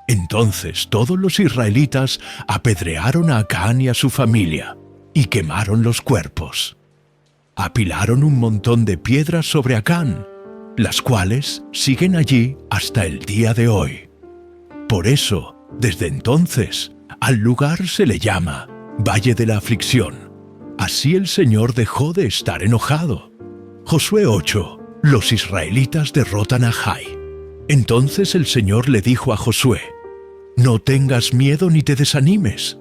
Speaker 1: Entonces todos los israelitas apedrearon a Acán y a su familia, y quemaron los cuerpos. Apilaron un montón de piedras sobre Acán, las cuales siguen allí hasta el día de hoy. Por eso, desde entonces, al lugar se le llama Valle de la Aflicción. Así el Señor dejó de estar enojado. Josué 8. Los israelitas derrotan a Jai. Entonces el Señor le dijo a Josué: no tengas miedo ni te desanimes.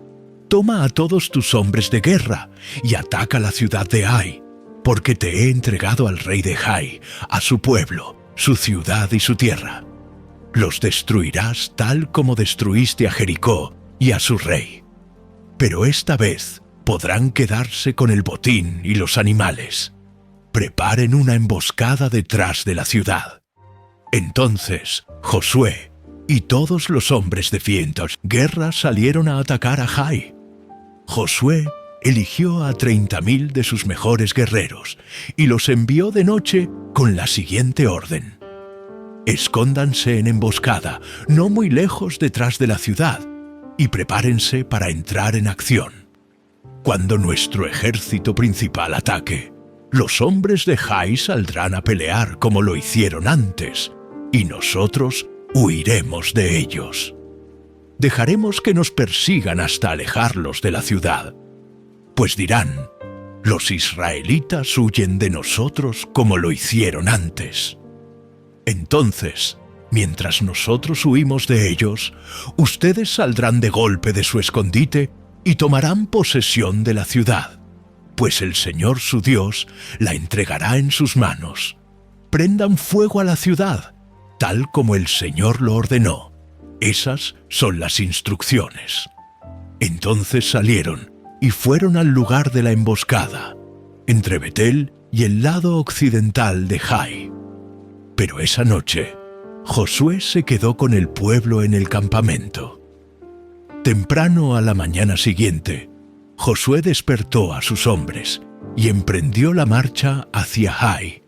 Speaker 1: Toma a todos tus hombres de guerra y ataca la ciudad de Ai, porque te he entregado al rey de Jai, a su pueblo, su ciudad y su tierra. Los destruirás tal como destruiste a Jericó y a su rey. Pero esta vez podrán quedarse con el botín y los animales. Preparen una emboscada detrás de la ciudad. Entonces Josué y todos los hombres de vientos guerra salieron a atacar a Jai. Josué eligió a 30,000 de sus mejores guerreros y los envió de noche con la siguiente orden: escóndanse en emboscada, no muy lejos detrás de la ciudad, y prepárense para entrar en acción. Cuando nuestro ejército principal ataque, los hombres de Jai saldrán a pelear como lo hicieron antes, y nosotros huiremos de ellos. Dejaremos que nos persigan hasta alejarlos de la ciudad. Pues dirán: los israelitas huyen de nosotros como lo hicieron antes. Entonces, mientras nosotros huimos de ellos, ustedes saldrán de golpe de su escondite y tomarán posesión de la ciudad, pues el Señor su Dios la entregará en sus manos. Prendan fuego a la ciudad, tal como el Señor lo ordenó. Esas son las instrucciones. Entonces salieron y fueron al lugar de la emboscada, entre Betel y el lado occidental de Jai. Pero esa noche, Josué se quedó con el pueblo en el campamento. Temprano a la mañana siguiente, Josué despertó a sus hombres y emprendió la marcha hacia Jai,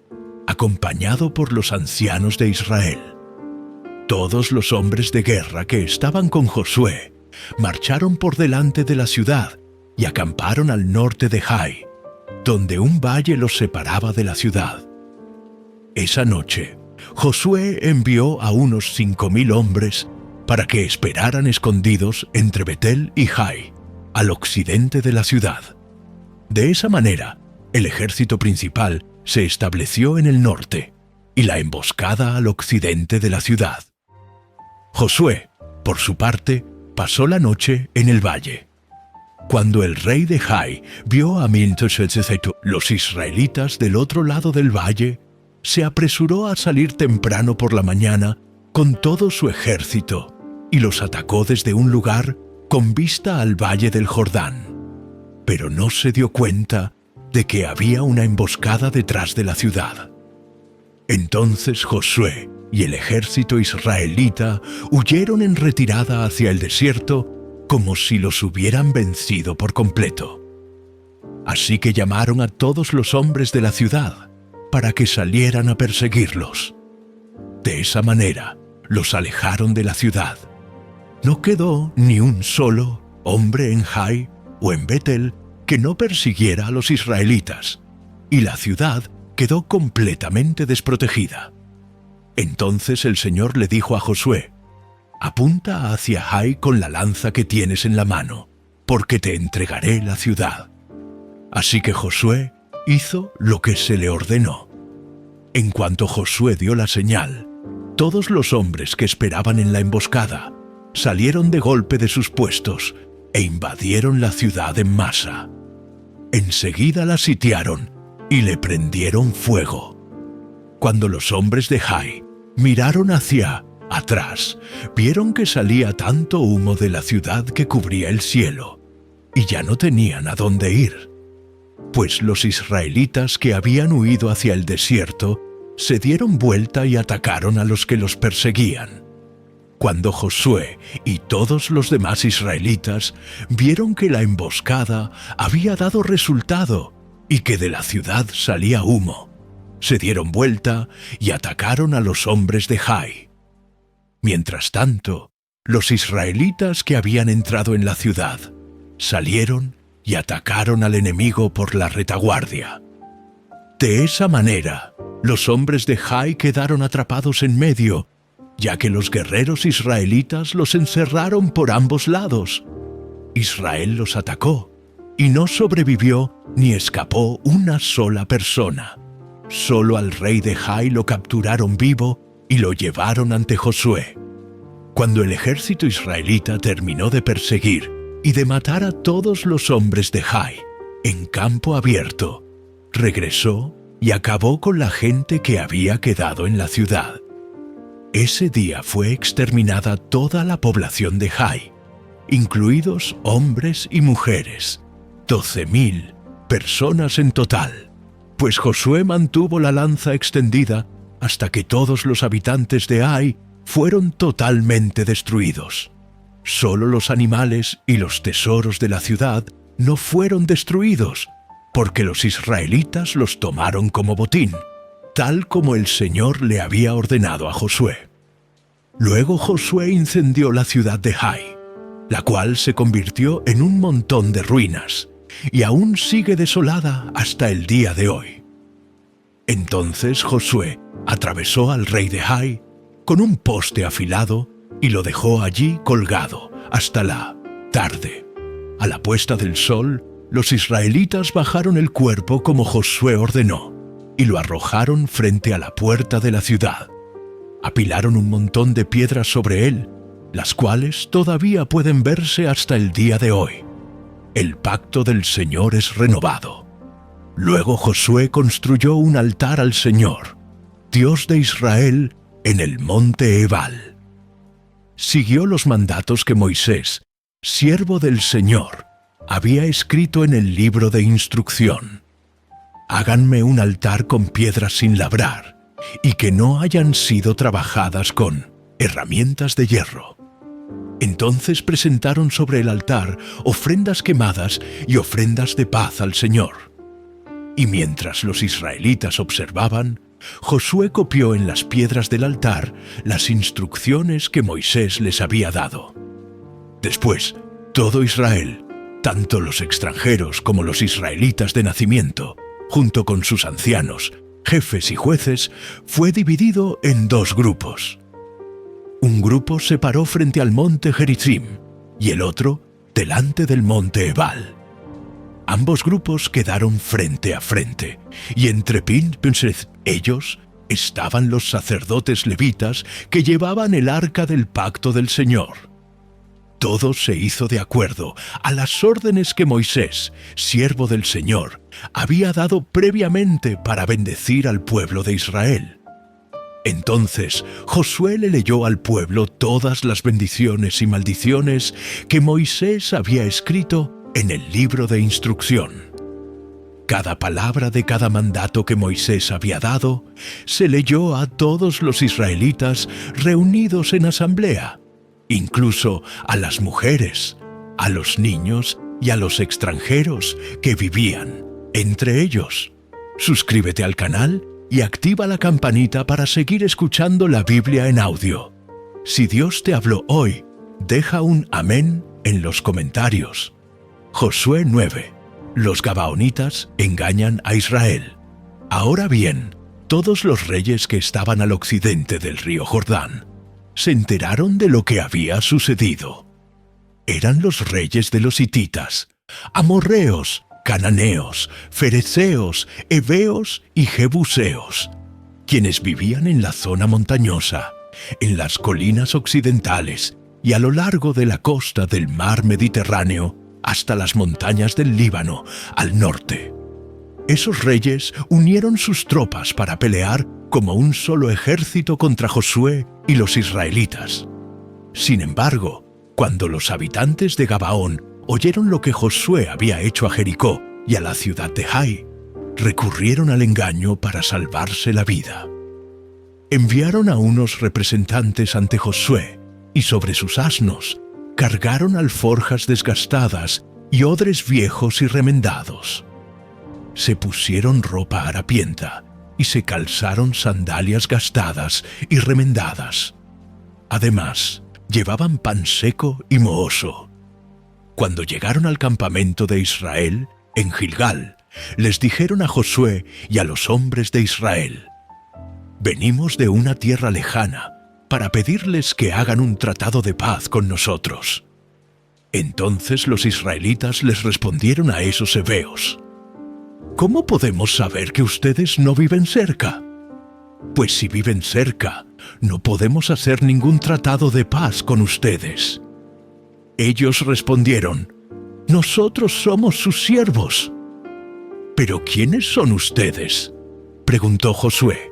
Speaker 1: acompañado por los ancianos de Israel. Todos los hombres de guerra que estaban con Josué marcharon por delante de la ciudad y acamparon al norte de Jai, donde un valle los separaba de la ciudad. Esa noche, Josué envió a unos 5,000 hombres para que esperaran escondidos entre Betel y Jai, al occidente de la ciudad. De esa manera, el ejército principal se estableció en el norte y la emboscada al occidente de la ciudad. Josué, por su parte, pasó la noche en el valle. Cuando el rey de Jai vio a los israelitas del otro lado del valle, se apresuró a salir temprano por la mañana con todo su ejército y los atacó desde un lugar con vista al valle del Jordán. Pero no se dio cuenta de que había una emboscada detrás de la ciudad. Entonces Josué y el ejército israelita huyeron en retirada hacia el desierto como si los hubieran vencido por completo. Así que llamaron a todos los hombres de la ciudad para que salieran a perseguirlos. De esa manera los alejaron de la ciudad. No quedó ni un solo hombre en Jai o en Betel que no persiguiera a los israelitas, y la ciudad quedó completamente desprotegida. Entonces el Señor le dijo a Josué: apunta hacia Jai con la lanza que tienes en la mano, porque te entregaré la ciudad. Así que Josué hizo lo que se le ordenó. En cuanto Josué dio la señal, todos los hombres que esperaban en la emboscada salieron de golpe de sus puestos e invadieron la ciudad en masa. Enseguida la sitiaron y le prendieron fuego. Cuando los hombres de Jai miraron hacia atrás, vieron que salía tanto humo de la ciudad que cubría el cielo, y ya no tenían a dónde ir. Pues los israelitas que habían huido hacia el desierto se dieron vuelta y atacaron a los que los perseguían. Cuando Josué y todos los demás israelitas vieron que la emboscada había dado resultado y que de la ciudad salía humo, se dieron vuelta y atacaron a los hombres de Jai. Mientras tanto, los israelitas que habían entrado en la ciudad salieron y atacaron al enemigo por la retaguardia. De esa manera, los hombres de Jai quedaron atrapados en medio, ya que los guerreros israelitas los encerraron por ambos lados. Israel los atacó, y no sobrevivió ni escapó una sola persona. Solo al rey de Jai lo capturaron vivo y lo llevaron ante Josué. Cuando el ejército israelita terminó de perseguir y de matar a todos los hombres de Jai en campo abierto, regresó y acabó con la gente que había quedado en la ciudad. Ese día fue exterminada toda la población de Jai, incluidos hombres y mujeres, 12,000 personas en total, pues Josué mantuvo la lanza extendida hasta que todos los habitantes de Ai fueron totalmente destruidos. Solo los animales y los tesoros de la ciudad no fueron destruidos, porque los israelitas los tomaron como botín, tal como el Señor le había ordenado a Josué. Luego Josué incendió la ciudad de Jai, la cual se convirtió en un montón de ruinas, y aún sigue desolada hasta el día de hoy. Entonces Josué atravesó al rey de Jai con un poste afilado y lo dejó allí colgado hasta la tarde. A la puesta del sol, los israelitas bajaron el cuerpo como Josué ordenó y lo arrojaron frente a la puerta de la ciudad. Apilaron un montón de piedras sobre él, las cuales todavía pueden verse hasta el día de hoy. El pacto del Señor es renovado. Luego Josué construyó un altar al Señor, Dios de Israel, en el monte Ebal. Siguió los mandatos que Moisés, siervo del Señor, había escrito en el libro de instrucción. Háganme un altar con piedras sin labrar y que no hayan sido trabajadas con herramientas de hierro. Entonces presentaron sobre el altar ofrendas quemadas y ofrendas de paz al Señor. Y mientras los israelitas observaban, Josué copió en las piedras del altar las instrucciones que Moisés les había dado. Después, todo Israel, tanto los extranjeros como los israelitas de nacimiento, junto con sus ancianos, jefes y jueces, fue dividido en dos grupos. Un grupo se paró frente al monte Gerizim y el otro delante del monte Ebal. Ambos grupos quedaron frente a frente, y entre ellos estaban los sacerdotes levitas que llevaban el arca del pacto del Señor. Todo se hizo de acuerdo a las órdenes que Moisés, siervo del Señor, había dado previamente para bendecir al pueblo de Israel. Entonces Josué le leyó al pueblo todas las bendiciones y maldiciones que Moisés había escrito en el libro de instrucción. Cada palabra de cada mandato que Moisés había dado se leyó a todos los israelitas reunidos en asamblea, incluso a las mujeres, a los niños y a los extranjeros que vivían entre ellos. Suscríbete al canal y activa la campanita para seguir escuchando la Biblia en audio. Si Dios te habló hoy, deja un amén en los comentarios. Josué 9. Los gabaonitas engañan a Israel. Ahora bien, todos los reyes que estaban al occidente del río Jordán se enteraron de lo que había sucedido. Eran los reyes de los hititas, amorreos, cananeos, fereceos, heveos y jebuseos. quienes vivían en la zona montañosa, en las colinas occidentales y a lo largo de la costa del mar Mediterráneo hasta las montañas del Líbano, al norte. Esos reyes unieron sus tropas para pelear como un solo ejército contra Josué y los israelitas. Sin embargo, cuando los habitantes de Gabaón oyeron lo que Josué había hecho a Jericó y a la ciudad de Jai, recurrieron al engaño para salvarse la vida. Enviaron a unos representantes ante Josué y sobre sus asnos cargaron alforjas desgastadas y odres viejos y remendados. Se pusieron ropa harapienta y se calzaron sandalias gastadas y remendadas. Además, llevaban pan seco y mohoso. Cuando llegaron al campamento de Israel, en Gilgal, les dijeron a Josué y a los hombres de Israel: «Venimos de una tierra lejana para pedirles que hagan un tratado de paz con nosotros». Entonces los israelitas les respondieron a esos heveos: «¿Cómo podemos saber que ustedes no viven cerca? Pues si viven cerca, no podemos hacer ningún tratado de paz con ustedes». Ellos respondieron: «Nosotros somos sus siervos». «¿Pero quiénes son ustedes?», preguntó Josué.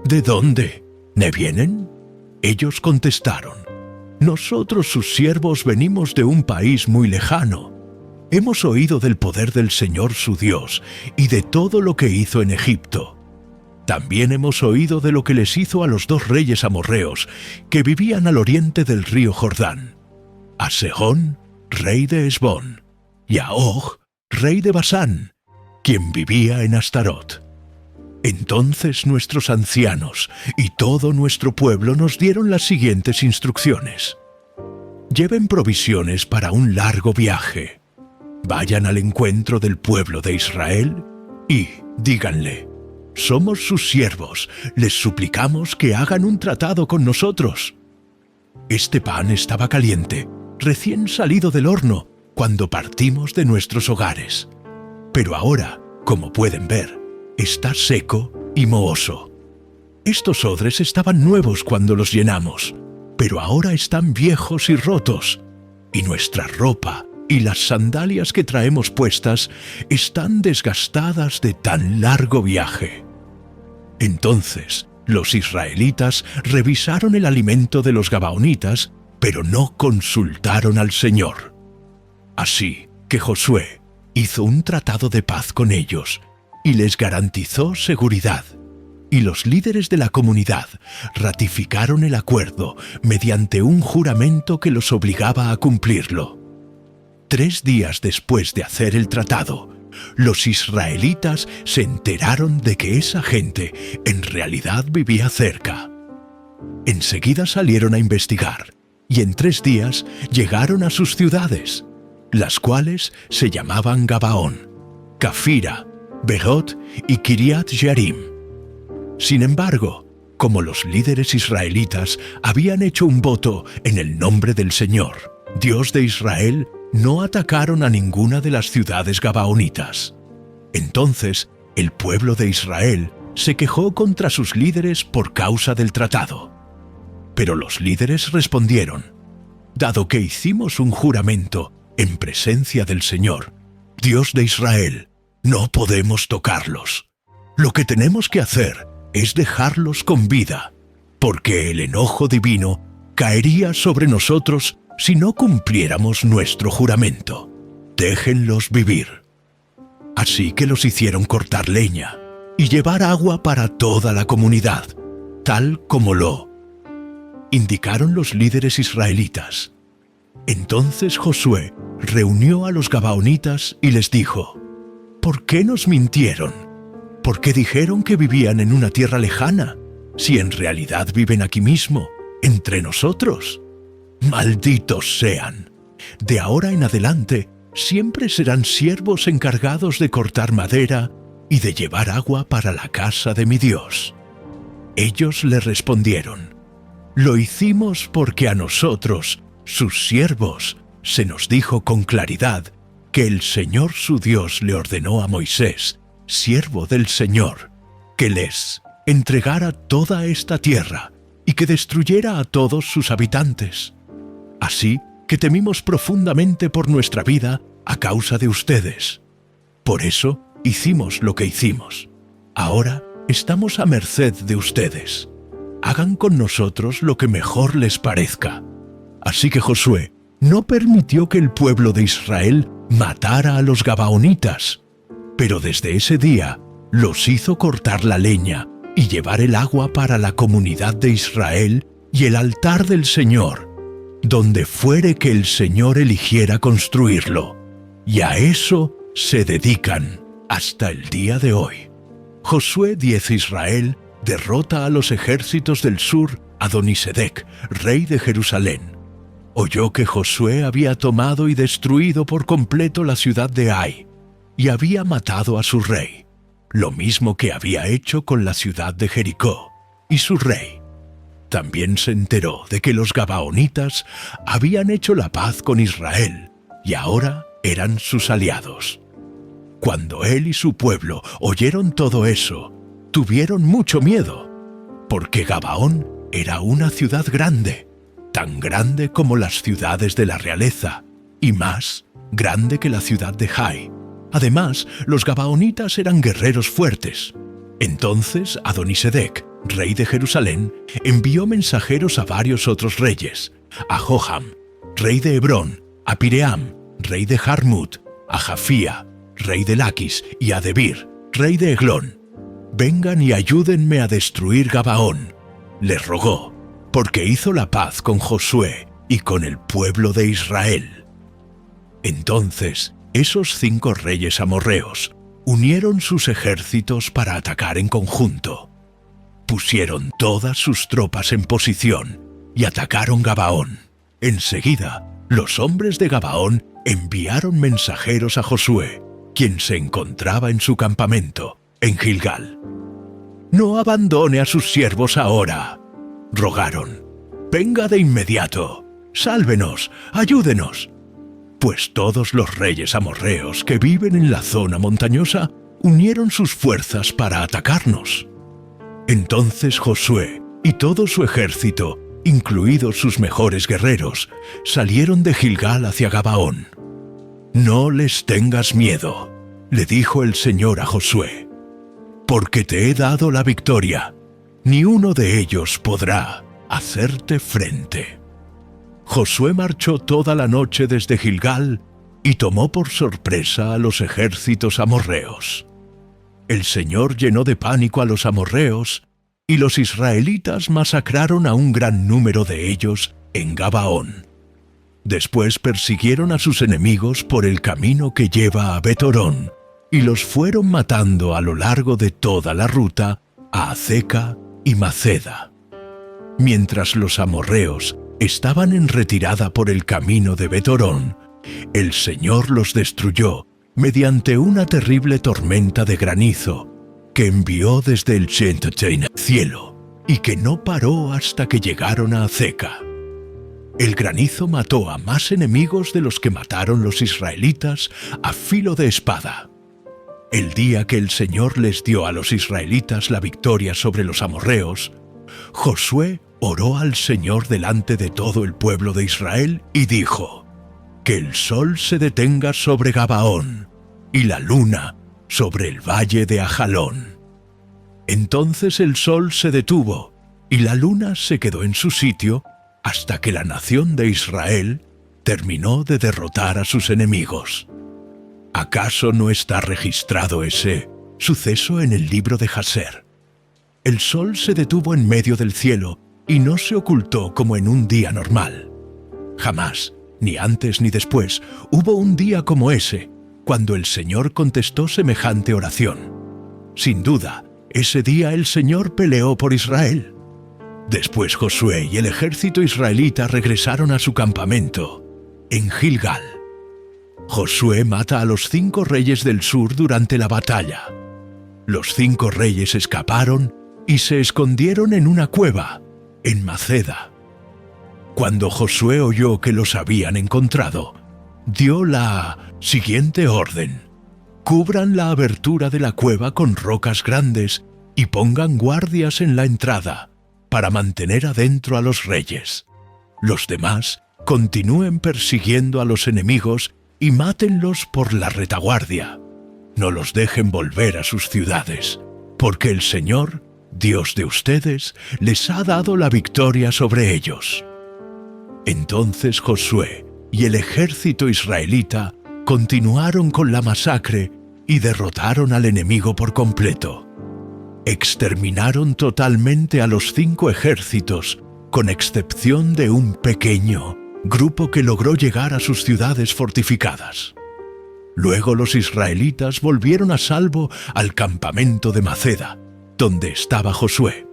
Speaker 1: «¿De dónde? ¿Ne vienen?». Ellos contestaron: «Nosotros sus siervos venimos de un país muy lejano. Hemos oído del poder del Señor su Dios y de todo lo que hizo en Egipto. También hemos oído de lo que les hizo a los 2 reyes amorreos que vivían al oriente del río Jordán, a Sehón, rey de Hesbón, y a Og, rey de Basán, quien vivía en Astarot. Entonces nuestros ancianos y todo nuestro pueblo nos dieron las siguientes instrucciones: lleven provisiones para un largo viaje. Vayan al encuentro del pueblo de Israel y díganle: somos sus siervos, les suplicamos que hagan un tratado con nosotros. Este pan estaba caliente, recién salido del horno, cuando partimos de nuestros hogares. Pero ahora, como pueden ver, está seco y mohoso. Estos odres estaban nuevos cuando los llenamos, pero ahora están viejos y rotos, y nuestra ropa y las sandalias que traemos puestas están desgastadas de tan largo viaje». Entonces los israelitas revisaron el alimento de los gabaonitas, pero no consultaron al Señor. Así que Josué hizo un tratado de paz con ellos y les garantizó seguridad, y los líderes de la comunidad ratificaron el acuerdo mediante un juramento que los obligaba a cumplirlo. 3 días después de hacer el tratado, los israelitas se enteraron de que esa gente en realidad vivía cerca. Enseguida salieron a investigar, y en 3 días llegaron a sus ciudades, las cuales se llamaban Gabaón, Cafira, Behot y Kiriat Jearim. Sin embargo, como los líderes israelitas habían hecho un voto en el nombre del Señor, Dios de Israel, no atacaron a ninguna de las ciudades gabaonitas. Entonces, el pueblo de Israel se quejó contra sus líderes por causa del tratado. Pero los líderes respondieron: «Dado que hicimos un juramento en presencia del Señor, Dios de Israel, no podemos tocarlos. Lo que tenemos que hacer es dejarlos con vida, porque el enojo divino caería sobre nosotros si no cumpliéramos nuestro juramento. Déjenlos vivir». Así que los hicieron cortar leña y llevar agua para toda la comunidad, tal como lo indicaron los líderes israelitas. Entonces Josué reunió a los gabaonitas y les dijo: «¿Por qué nos mintieron? ¿Por qué dijeron que vivían en una tierra lejana, si en realidad viven aquí mismo, entre nosotros? Malditos sean. De ahora en adelante siempre serán siervos encargados de cortar madera y de llevar agua para la casa de mi Dios». Ellos le respondieron: «Lo hicimos porque a nosotros, sus siervos, se nos dijo con claridad que el Señor su Dios le ordenó a Moisés, siervo del Señor, que les entregara toda esta tierra y que destruyera a todos sus habitantes. Así que temimos profundamente por nuestra vida a causa de ustedes. Por eso hicimos lo que hicimos. Ahora estamos a merced de ustedes. Hagan con nosotros lo que mejor les parezca. Así que Josué no permitió que el pueblo de Israel matara a los gabaonitas, pero desde ese día los hizo cortar la leña y llevar el agua para la comunidad de Israel y el altar del Señor, donde fuere que el Señor eligiera construirlo. Y a eso se dedican hasta el día de hoy. Josué 10 Israel derrota a los ejércitos del sur. Adonisedec, rey de Jerusalén, oyó que Josué había tomado y destruido por completo la ciudad de Ai y había matado a su rey, lo mismo que había hecho con la ciudad de Jericó y su rey. También se enteró de que los gabaonitas habían hecho la paz con Israel y ahora eran sus aliados. Cuando él y su pueblo oyeron todo eso, tuvieron mucho miedo, porque Gabaón era una ciudad grande, tan grande como las ciudades de la realeza, y más grande que la ciudad de Jai. Además, los gabaonitas eran guerreros fuertes. Entonces Adonisedec, rey de Jerusalén, envió mensajeros a varios otros reyes, a Joham, rey de Hebrón, a Piream, rey de Jarmut, a Jafía, rey de Laquis, y a Debir, rey de Eglón. Vengan y ayúdenme a destruir Gabaón, les rogó, porque hizo la paz con Josué y con el pueblo de Israel. Entonces, esos 5 reyes amorreos unieron sus ejércitos para atacar en conjunto. Pusieron todas sus tropas en posición y atacaron Gabaón. Enseguida, los hombres de Gabaón enviaron mensajeros a Josué, quien se encontraba en su campamento, en Gilgal. «No abandone a sus siervos ahora», rogaron. «Venga de inmediato, sálvenos, ayúdenos». Pues todos los reyes amorreos que viven en la zona montañosa unieron sus fuerzas para atacarnos. Entonces Josué y todo su ejército, incluidos sus mejores guerreros, salieron de Gilgal hacia Gabaón. «No les tengas miedo», le dijo el Señor a Josué, «porque te he dado la victoria. Ni uno de ellos podrá hacerte frente». Josué marchó toda la noche desde Gilgal y tomó por sorpresa a los ejércitos amorreos. El Señor llenó de pánico a los amorreos y los israelitas masacraron a un gran número de ellos en Gabaón. Después persiguieron a sus enemigos por el camino que lleva a Betorón y los fueron matando a lo largo de toda la ruta a Azeca y Maceda. Mientras los amorreos estaban en retirada por el camino de Betorón, el Señor los destruyó mediante una terrible tormenta de granizo que envió desde el cielo y que no paró hasta que llegaron a Azeca. El granizo mató a más enemigos de los que mataron los israelitas a filo de espada. El día que el Señor les dio a los israelitas la victoria sobre los amorreos, Josué oró al Señor delante de todo el pueblo de Israel y dijo: «Que el sol se detenga sobre Gabaón y la luna sobre el valle de Ajalón». Entonces el sol se detuvo y la luna se quedó en su sitio hasta que la nación de Israel terminó de derrotar a sus enemigos. ¿Acaso no está registrado ese suceso en el libro de Jaser? El sol se detuvo en medio del cielo y no se ocultó como en un día normal. Jamás, ni antes ni después, hubo un día como ese, cuando el Señor contestó semejante oración. Sin duda, ese día el Señor peleó por Israel. Después Josué y el ejército israelita regresaron a su campamento, en Gilgal. Josué mata a los 5 reyes del sur durante la batalla. Los 5 reyes escaparon y se escondieron en una cueva, en Maceda. Cuando Josué oyó que los habían encontrado, dio la siguiente orden: cubran la abertura de la cueva con rocas grandes y pongan guardias en la entrada para mantener adentro a los reyes. Los demás continúen persiguiendo a los enemigos y mátenlos por la retaguardia. No los dejen volver a sus ciudades, porque el Señor, Dios de ustedes, les ha dado la victoria sobre ellos. Entonces Josué y el ejército israelita continuaron con la masacre y derrotaron al enemigo por completo. Exterminaron totalmente a los 5 ejércitos, con excepción de un pequeño grupo que logró llegar a sus ciudades fortificadas. Luego los israelitas volvieron a salvo al campamento de Maceda, donde estaba Josué.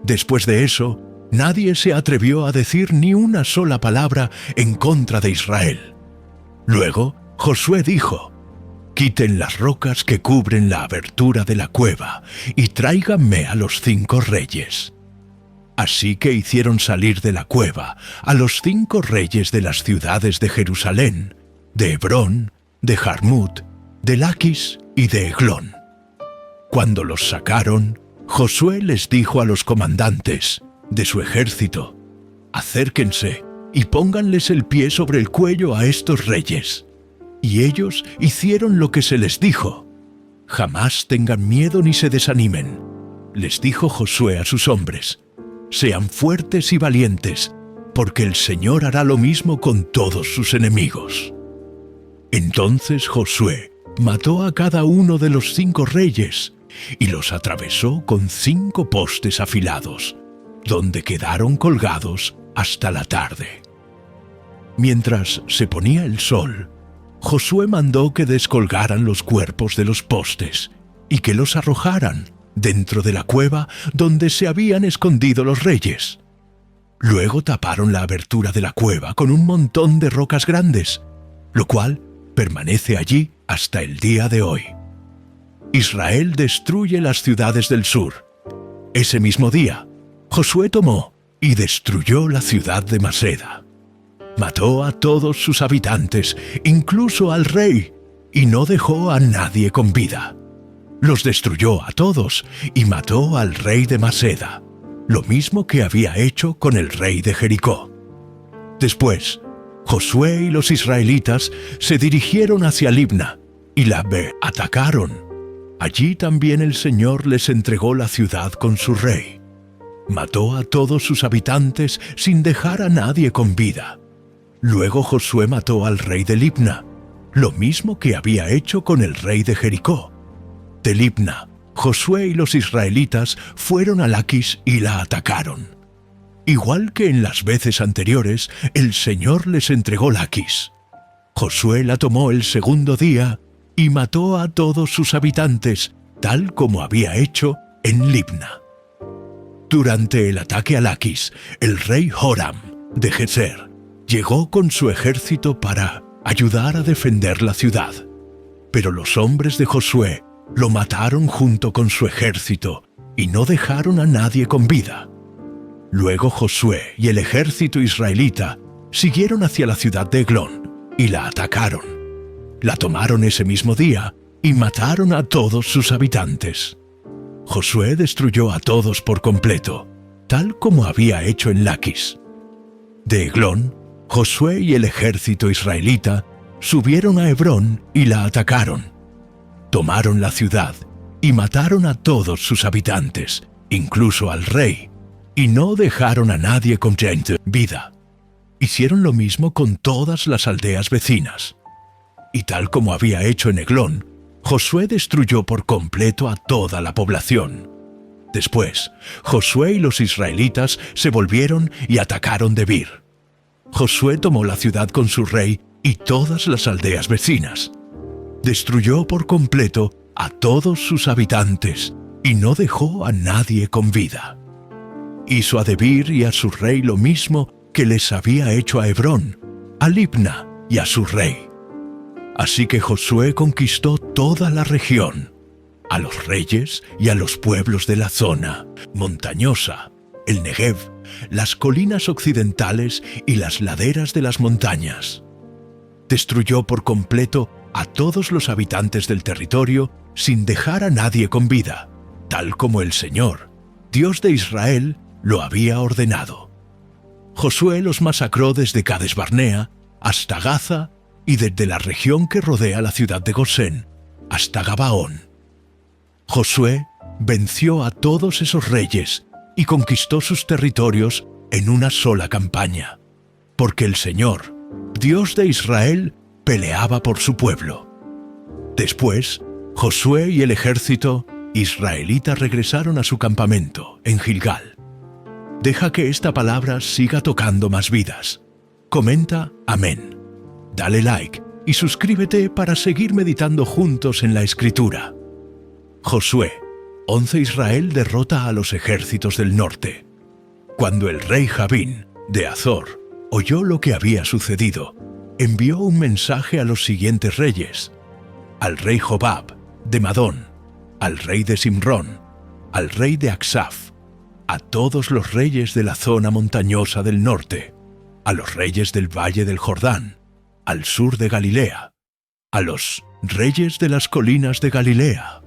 Speaker 1: Después de eso, nadie se atrevió a decir ni una sola palabra en contra de Israel. Luego, Josué dijo: «Quiten las rocas que cubren la abertura de la cueva y tráiganme a los 5 reyes». Así que hicieron salir de la cueva a los 5 reyes de las ciudades de Jerusalén, de Hebrón, de Jarmut, de Laquis y de Eglón. Cuando los sacaron, Josué les dijo a los comandantes de su ejército: «Acérquense y pónganles el pie sobre el cuello a estos reyes». Y ellos hicieron lo que se les dijo. «Jamás tengan miedo ni se desanimen», les dijo Josué a sus hombres. «Sean fuertes y valientes, porque el Señor hará lo mismo con todos sus enemigos». Entonces Josué mató a cada uno de los 5 reyes y los atravesó con 5 postes afilados, donde quedaron colgados hasta la tarde. Mientras se ponía el sol, Josué mandó que descolgaran los cuerpos de los postes y que los arrojaran dentro de la cueva donde se habían escondido los reyes. Luego taparon la abertura de la cueva con un montón de rocas grandes, lo cual permanece allí hasta el día de hoy. Israel destruye las ciudades del sur. Ese mismo día, Josué tomó y destruyó la ciudad de Maceda. Mató a todos sus habitantes, incluso al rey, y no dejó a nadie con vida. Los destruyó a todos y mató al rey de Maceda, lo mismo que había hecho con el rey de Jericó. Después, Josué y los israelitas se dirigieron hacia Libna y la atacaron. Allí también el Señor les entregó la ciudad con su rey. Mató a todos sus habitantes sin dejar a nadie con vida. Luego Josué mató al rey de Libna, lo mismo que había hecho con el rey de Jericó. De Libna, Josué y los israelitas fueron a Laquis y la atacaron. Igual que en las veces anteriores, el Señor les entregó Laquis. Josué la tomó el segundo día y mató a todos sus habitantes, tal como había hecho en Libna. Durante el ataque a Laquis, el rey Joram de Geser llegó con su ejército para ayudar a defender la ciudad. Pero los hombres de Josué lo mataron junto con su ejército y no dejaron a nadie con vida. Luego Josué y el ejército israelita siguieron hacia la ciudad de Eglón y la atacaron. La tomaron ese mismo día y mataron a todos sus habitantes. Josué destruyó a todos por completo, tal como había hecho en Laquis. De Eglón, Josué y el ejército israelita subieron a Hebrón y la atacaron. Tomaron la ciudad y mataron a todos sus habitantes, incluso al rey, y no dejaron a nadie con vida. Hicieron lo mismo con todas las aldeas vecinas. Y tal como había hecho en Eglón, Josué destruyó por completo a toda la población. Después, Josué y los israelitas se volvieron y atacaron Debir. Josué tomó la ciudad con su rey y todas las aldeas vecinas. Destruyó por completo a todos sus habitantes y no dejó a nadie con vida. Hizo a Debir y a su rey lo mismo que les había hecho a Hebrón, a Libna y a su rey. Así que Josué conquistó toda la región, a los reyes y a los pueblos de la zona montañosa, el Negev, las colinas occidentales y las laderas de las montañas. Destruyó por completo a todos los habitantes del territorio sin dejar a nadie con vida, tal como el Señor, Dios de Israel, lo había ordenado. Josué los masacró desde Cades Barnea hasta Gaza y desde la región que rodea la ciudad de Gosén hasta Gabaón. Josué venció a todos esos reyes y conquistó sus territorios en una sola campaña, porque el Señor, Dios de Israel, peleaba por su pueblo. Después, Josué y el ejército israelita regresaron a su campamento en Gilgal. Deja que esta palabra siga tocando más vidas. Comenta amén. Dale like y suscríbete para seguir meditando juntos en la Escritura. Josué, 11 Israel derrota a los ejércitos del norte. Cuando el rey Javín, de Azor, oyó lo que había sucedido, envió un mensaje a los siguientes reyes: al rey Jobab, de Madón, al rey de Simrón, al rey de Aksaf, a todos los reyes de la zona montañosa del norte, a los reyes del valle del Jordán, al sur de Galilea, a los reyes de las colinas de Galilea,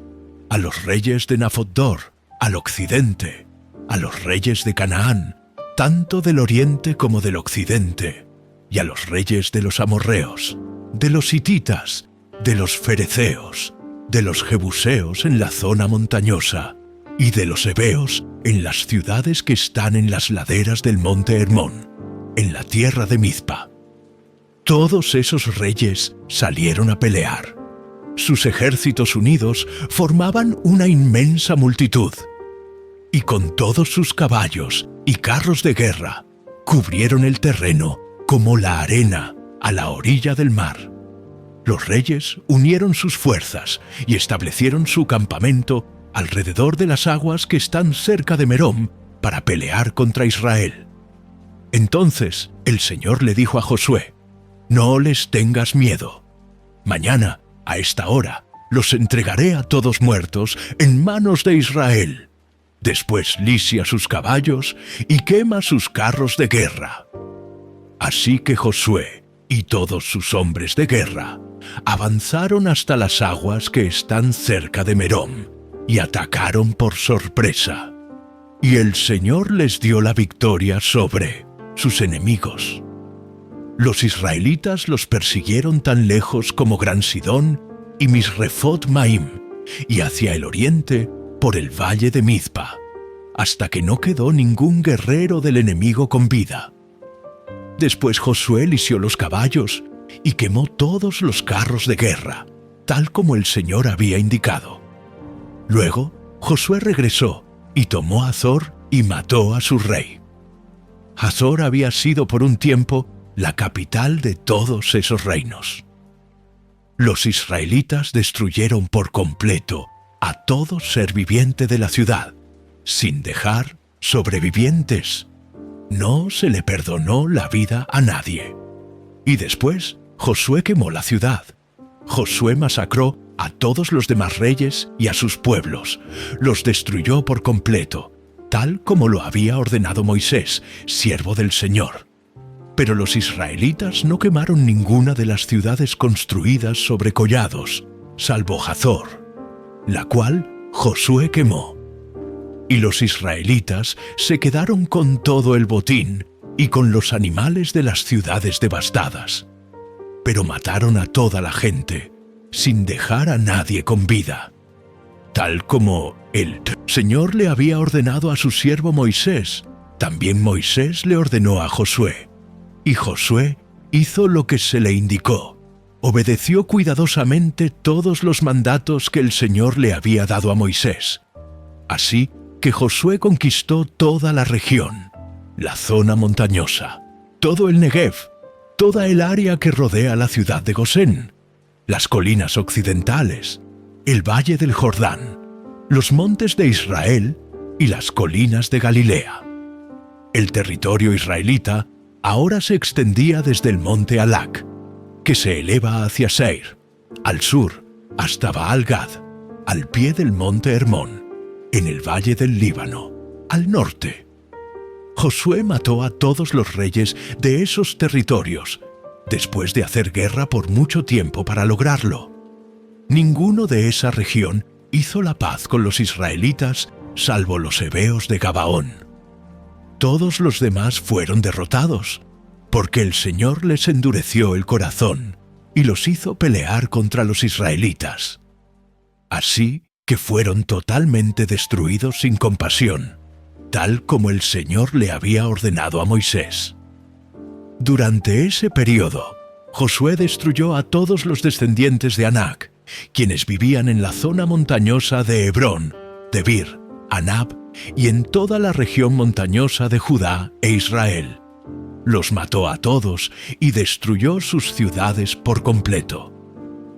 Speaker 1: a los reyes de Nafot-Dor, al occidente, a los reyes de Canaán, tanto del oriente como del occidente, y a los reyes de los amorreos, de los hititas, de los fereceos, de los jebuseos en la zona montañosa, y de los heveos en las ciudades que están en las laderas del monte Hermón, en la tierra de Mizpa. Todos esos reyes salieron a pelear. Sus ejércitos unidos formaban una inmensa multitud, y con todos sus caballos y carros de guerra, cubrieron el terreno como la arena a la orilla del mar. Los reyes unieron sus fuerzas y establecieron su campamento alrededor de las aguas que están cerca de Merom para pelear contra Israel. Entonces el Señor le dijo a Josué: «No les tengas miedo. Mañana, a esta hora, los entregaré a todos muertos en manos de Israel». Después licia sus caballos y quema sus carros de guerra. Así que Josué y todos sus hombres de guerra avanzaron hasta las aguas que están cerca de Merom y atacaron por sorpresa. Y el Señor les dio la victoria sobre sus enemigos. Los israelitas los persiguieron tan lejos como Gran Sidón y Misrefot Maim, y hacia el oriente por el valle de Mizpa, hasta que no quedó ningún guerrero del enemigo con vida. Después Josué lició los caballos y quemó todos los carros de guerra, tal como el Señor había indicado. Luego Josué regresó y tomó a Hazor y mató a su rey. Hazor había sido por un tiempo la capital de todos esos reinos. Los israelitas destruyeron por completo a todo ser viviente de la ciudad, sin dejar sobrevivientes. No se le perdonó la vida a nadie. Y después Josué quemó la ciudad. Josué masacró a todos los demás reyes y a sus pueblos. Los destruyó por completo, tal como lo había ordenado Moisés, siervo del Señor. Pero los israelitas no quemaron ninguna de las ciudades construidas sobre collados, salvo Hazor, la cual Josué quemó. Y los israelitas se quedaron con todo el botín y con los animales de las ciudades devastadas. Pero mataron a toda la gente, sin dejar a nadie con vida. Tal como el Señor le había ordenado a su siervo Moisés, también Moisés le ordenó a Josué. Y Josué hizo lo que se le indicó. Obedeció cuidadosamente todos los mandatos que el Señor le había dado a Moisés. Así que Josué conquistó toda la región, la zona montañosa, todo el Negev, toda el área que rodea la ciudad de Gosén, las colinas occidentales, el valle del Jordán, los montes de Israel y las colinas de Galilea. El territorio israelita ahora se extendía desde el monte Halak, que se eleva hacia Seir, al sur, hasta Baal-Gad, al pie del monte Hermón, en el valle del Líbano, al norte. Josué mató a todos los reyes de esos territorios, después de hacer guerra por mucho tiempo para lograrlo. Ninguno de esa región hizo la paz con los israelitas, salvo los heveos de Gabaón. Todos los demás fueron derrotados, porque el Señor les endureció el corazón y los hizo pelear contra los israelitas. Así que fueron totalmente destruidos sin compasión, tal como el Señor le había ordenado a Moisés. Durante ese periodo, Josué destruyó a todos los descendientes de Anac, quienes vivían en la zona montañosa de Hebrón, Debir, Anab y en toda la región montañosa de Judá e Israel. Los mató a todos y destruyó sus ciudades por completo.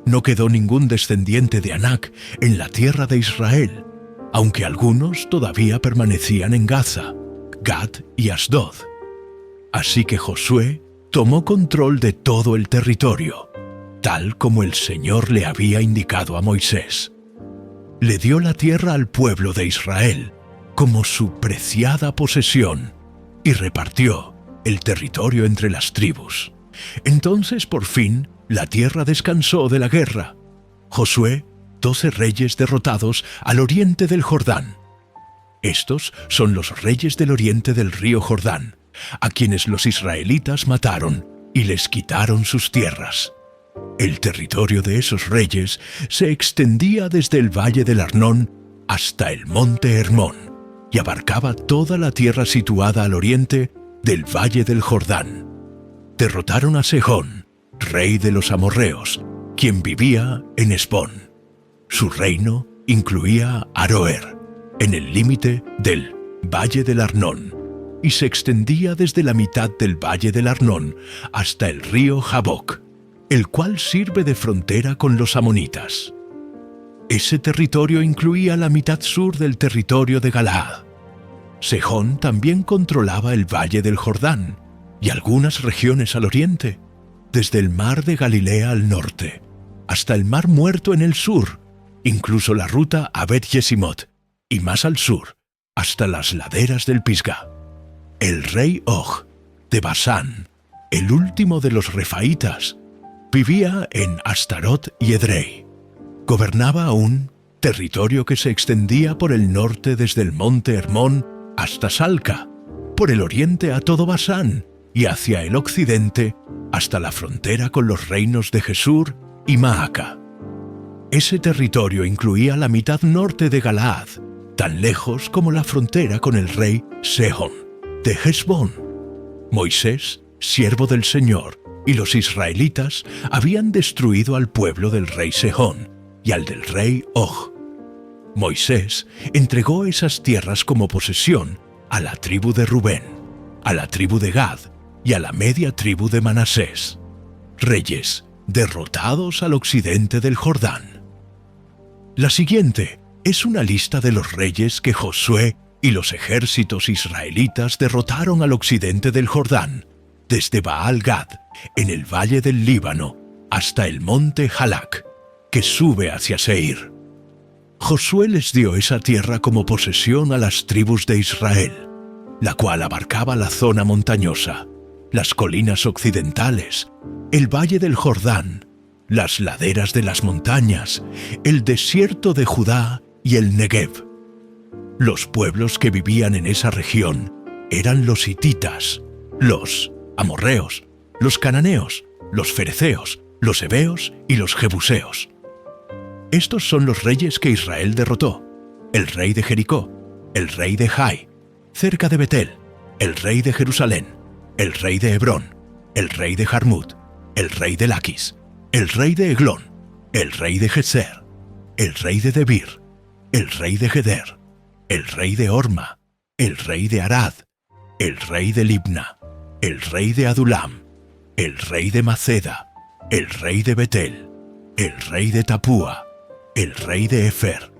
Speaker 1: No quedó ningún descendiente de Anac en la tierra de Israel, aunque algunos todavía permanecían en Gaza, Gat y Asdod. Así que Josué tomó control de todo el territorio, tal como el Señor le había indicado a Moisés. Le dio la tierra al pueblo de Israel como su preciada posesión y repartió el territorio entre las tribus. Entonces, por fin, la tierra descansó de la guerra. Josué, 12 reyes derrotados al oriente del Jordán. Estos son los reyes del oriente del río Jordán, a quienes los israelitas mataron y les quitaron sus tierras. El territorio de esos reyes se extendía desde el valle del Arnón hasta el monte Hermón y abarcaba toda la tierra situada al oriente del valle del Jordán. Derrotaron a Sejón, rey de los amorreos, quien vivía en Hesbón. Su reino incluía Aroer, en el límite del valle del Arnón, y se extendía desde la mitad del valle del Arnón hasta el río Jaboc, el cual sirve de frontera con los amonitas. Ese territorio incluía la mitad sur del territorio de Galaad. Sejón también controlaba el valle del Jordán y algunas regiones al oriente, desde el mar de Galilea al norte, hasta el mar Muerto en el sur, incluso la ruta a Bet-Yesimot, y más al sur, hasta las laderas del Pisga. El rey Og, de Basán, el último de los refaítas, vivía en Astarot y Edrei. Gobernaba un territorio que se extendía por el norte desde el monte Hermón hasta Salca, por el oriente a todo Basán y hacia el occidente hasta la frontera con los reinos de Gesur y Maaca. Ese territorio incluía la mitad norte de Galaad, tan lejos como la frontera con el rey Sehón, de Hesbón. Moisés, siervo del Señor, y los israelitas habían destruido al pueblo del rey Sehón y al del rey Og. Moisés entregó esas tierras como posesión a la tribu de Rubén, a la tribu de Gad y a la media tribu de Manasés, reyes derrotados al occidente del Jordán. La siguiente es una lista de los reyes que Josué y los ejércitos israelitas derrotaron al occidente del Jordán, desde Baal-Gad, en el valle del Líbano, hasta el monte Jalac, que sube hacia Seir. Josué les dio esa tierra como posesión a las tribus de Israel, la cual abarcaba la zona montañosa, las colinas occidentales, el valle del Jordán, las laderas de las montañas, el desierto de Judá y el Negev. Los pueblos que vivían en esa región eran los hititas, los amorreos, los cananeos, los fereceos, los heveos y los jebuseos. Estos son los reyes que Israel derrotó: el rey de Jericó, el rey de Jai, cerca de Betel, el rey de Jerusalén, el rey de Hebrón, el rey de Jarmut, el rey de Laquis, el rey de Eglón, el rey de Gezer, el rey de Debir, el rey de Geder, el rey de Horma, el rey de Arad, el rey de Libna, el rey de Adulam, el rey de Maceda, el rey de Betel, el rey de Tapúa, el rey de Efer,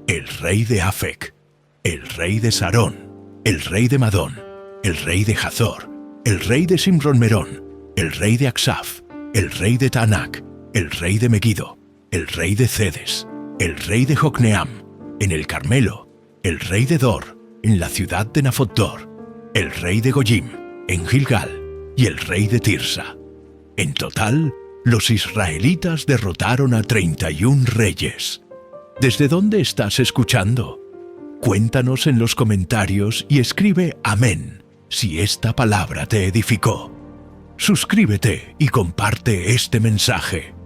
Speaker 1: el rey de Afec, el rey de Sarón, el rey de Madón, el rey de Hazor, el rey de Simron-Merón, el rey de Aksaf, el rey de Taanac, el rey de Megido, el rey de Cedes, el rey de Jocneam, en el Carmelo, el rey de Dor, en la ciudad de Nafotor, el rey de Goyim, en Gilgal, y el rey de Tirsa. En total, los israelitas derrotaron a 31 reyes. ¿Desde dónde estás escuchando? Cuéntanos en los comentarios y escribe amén si esta palabra te edificó. Suscríbete y comparte este mensaje.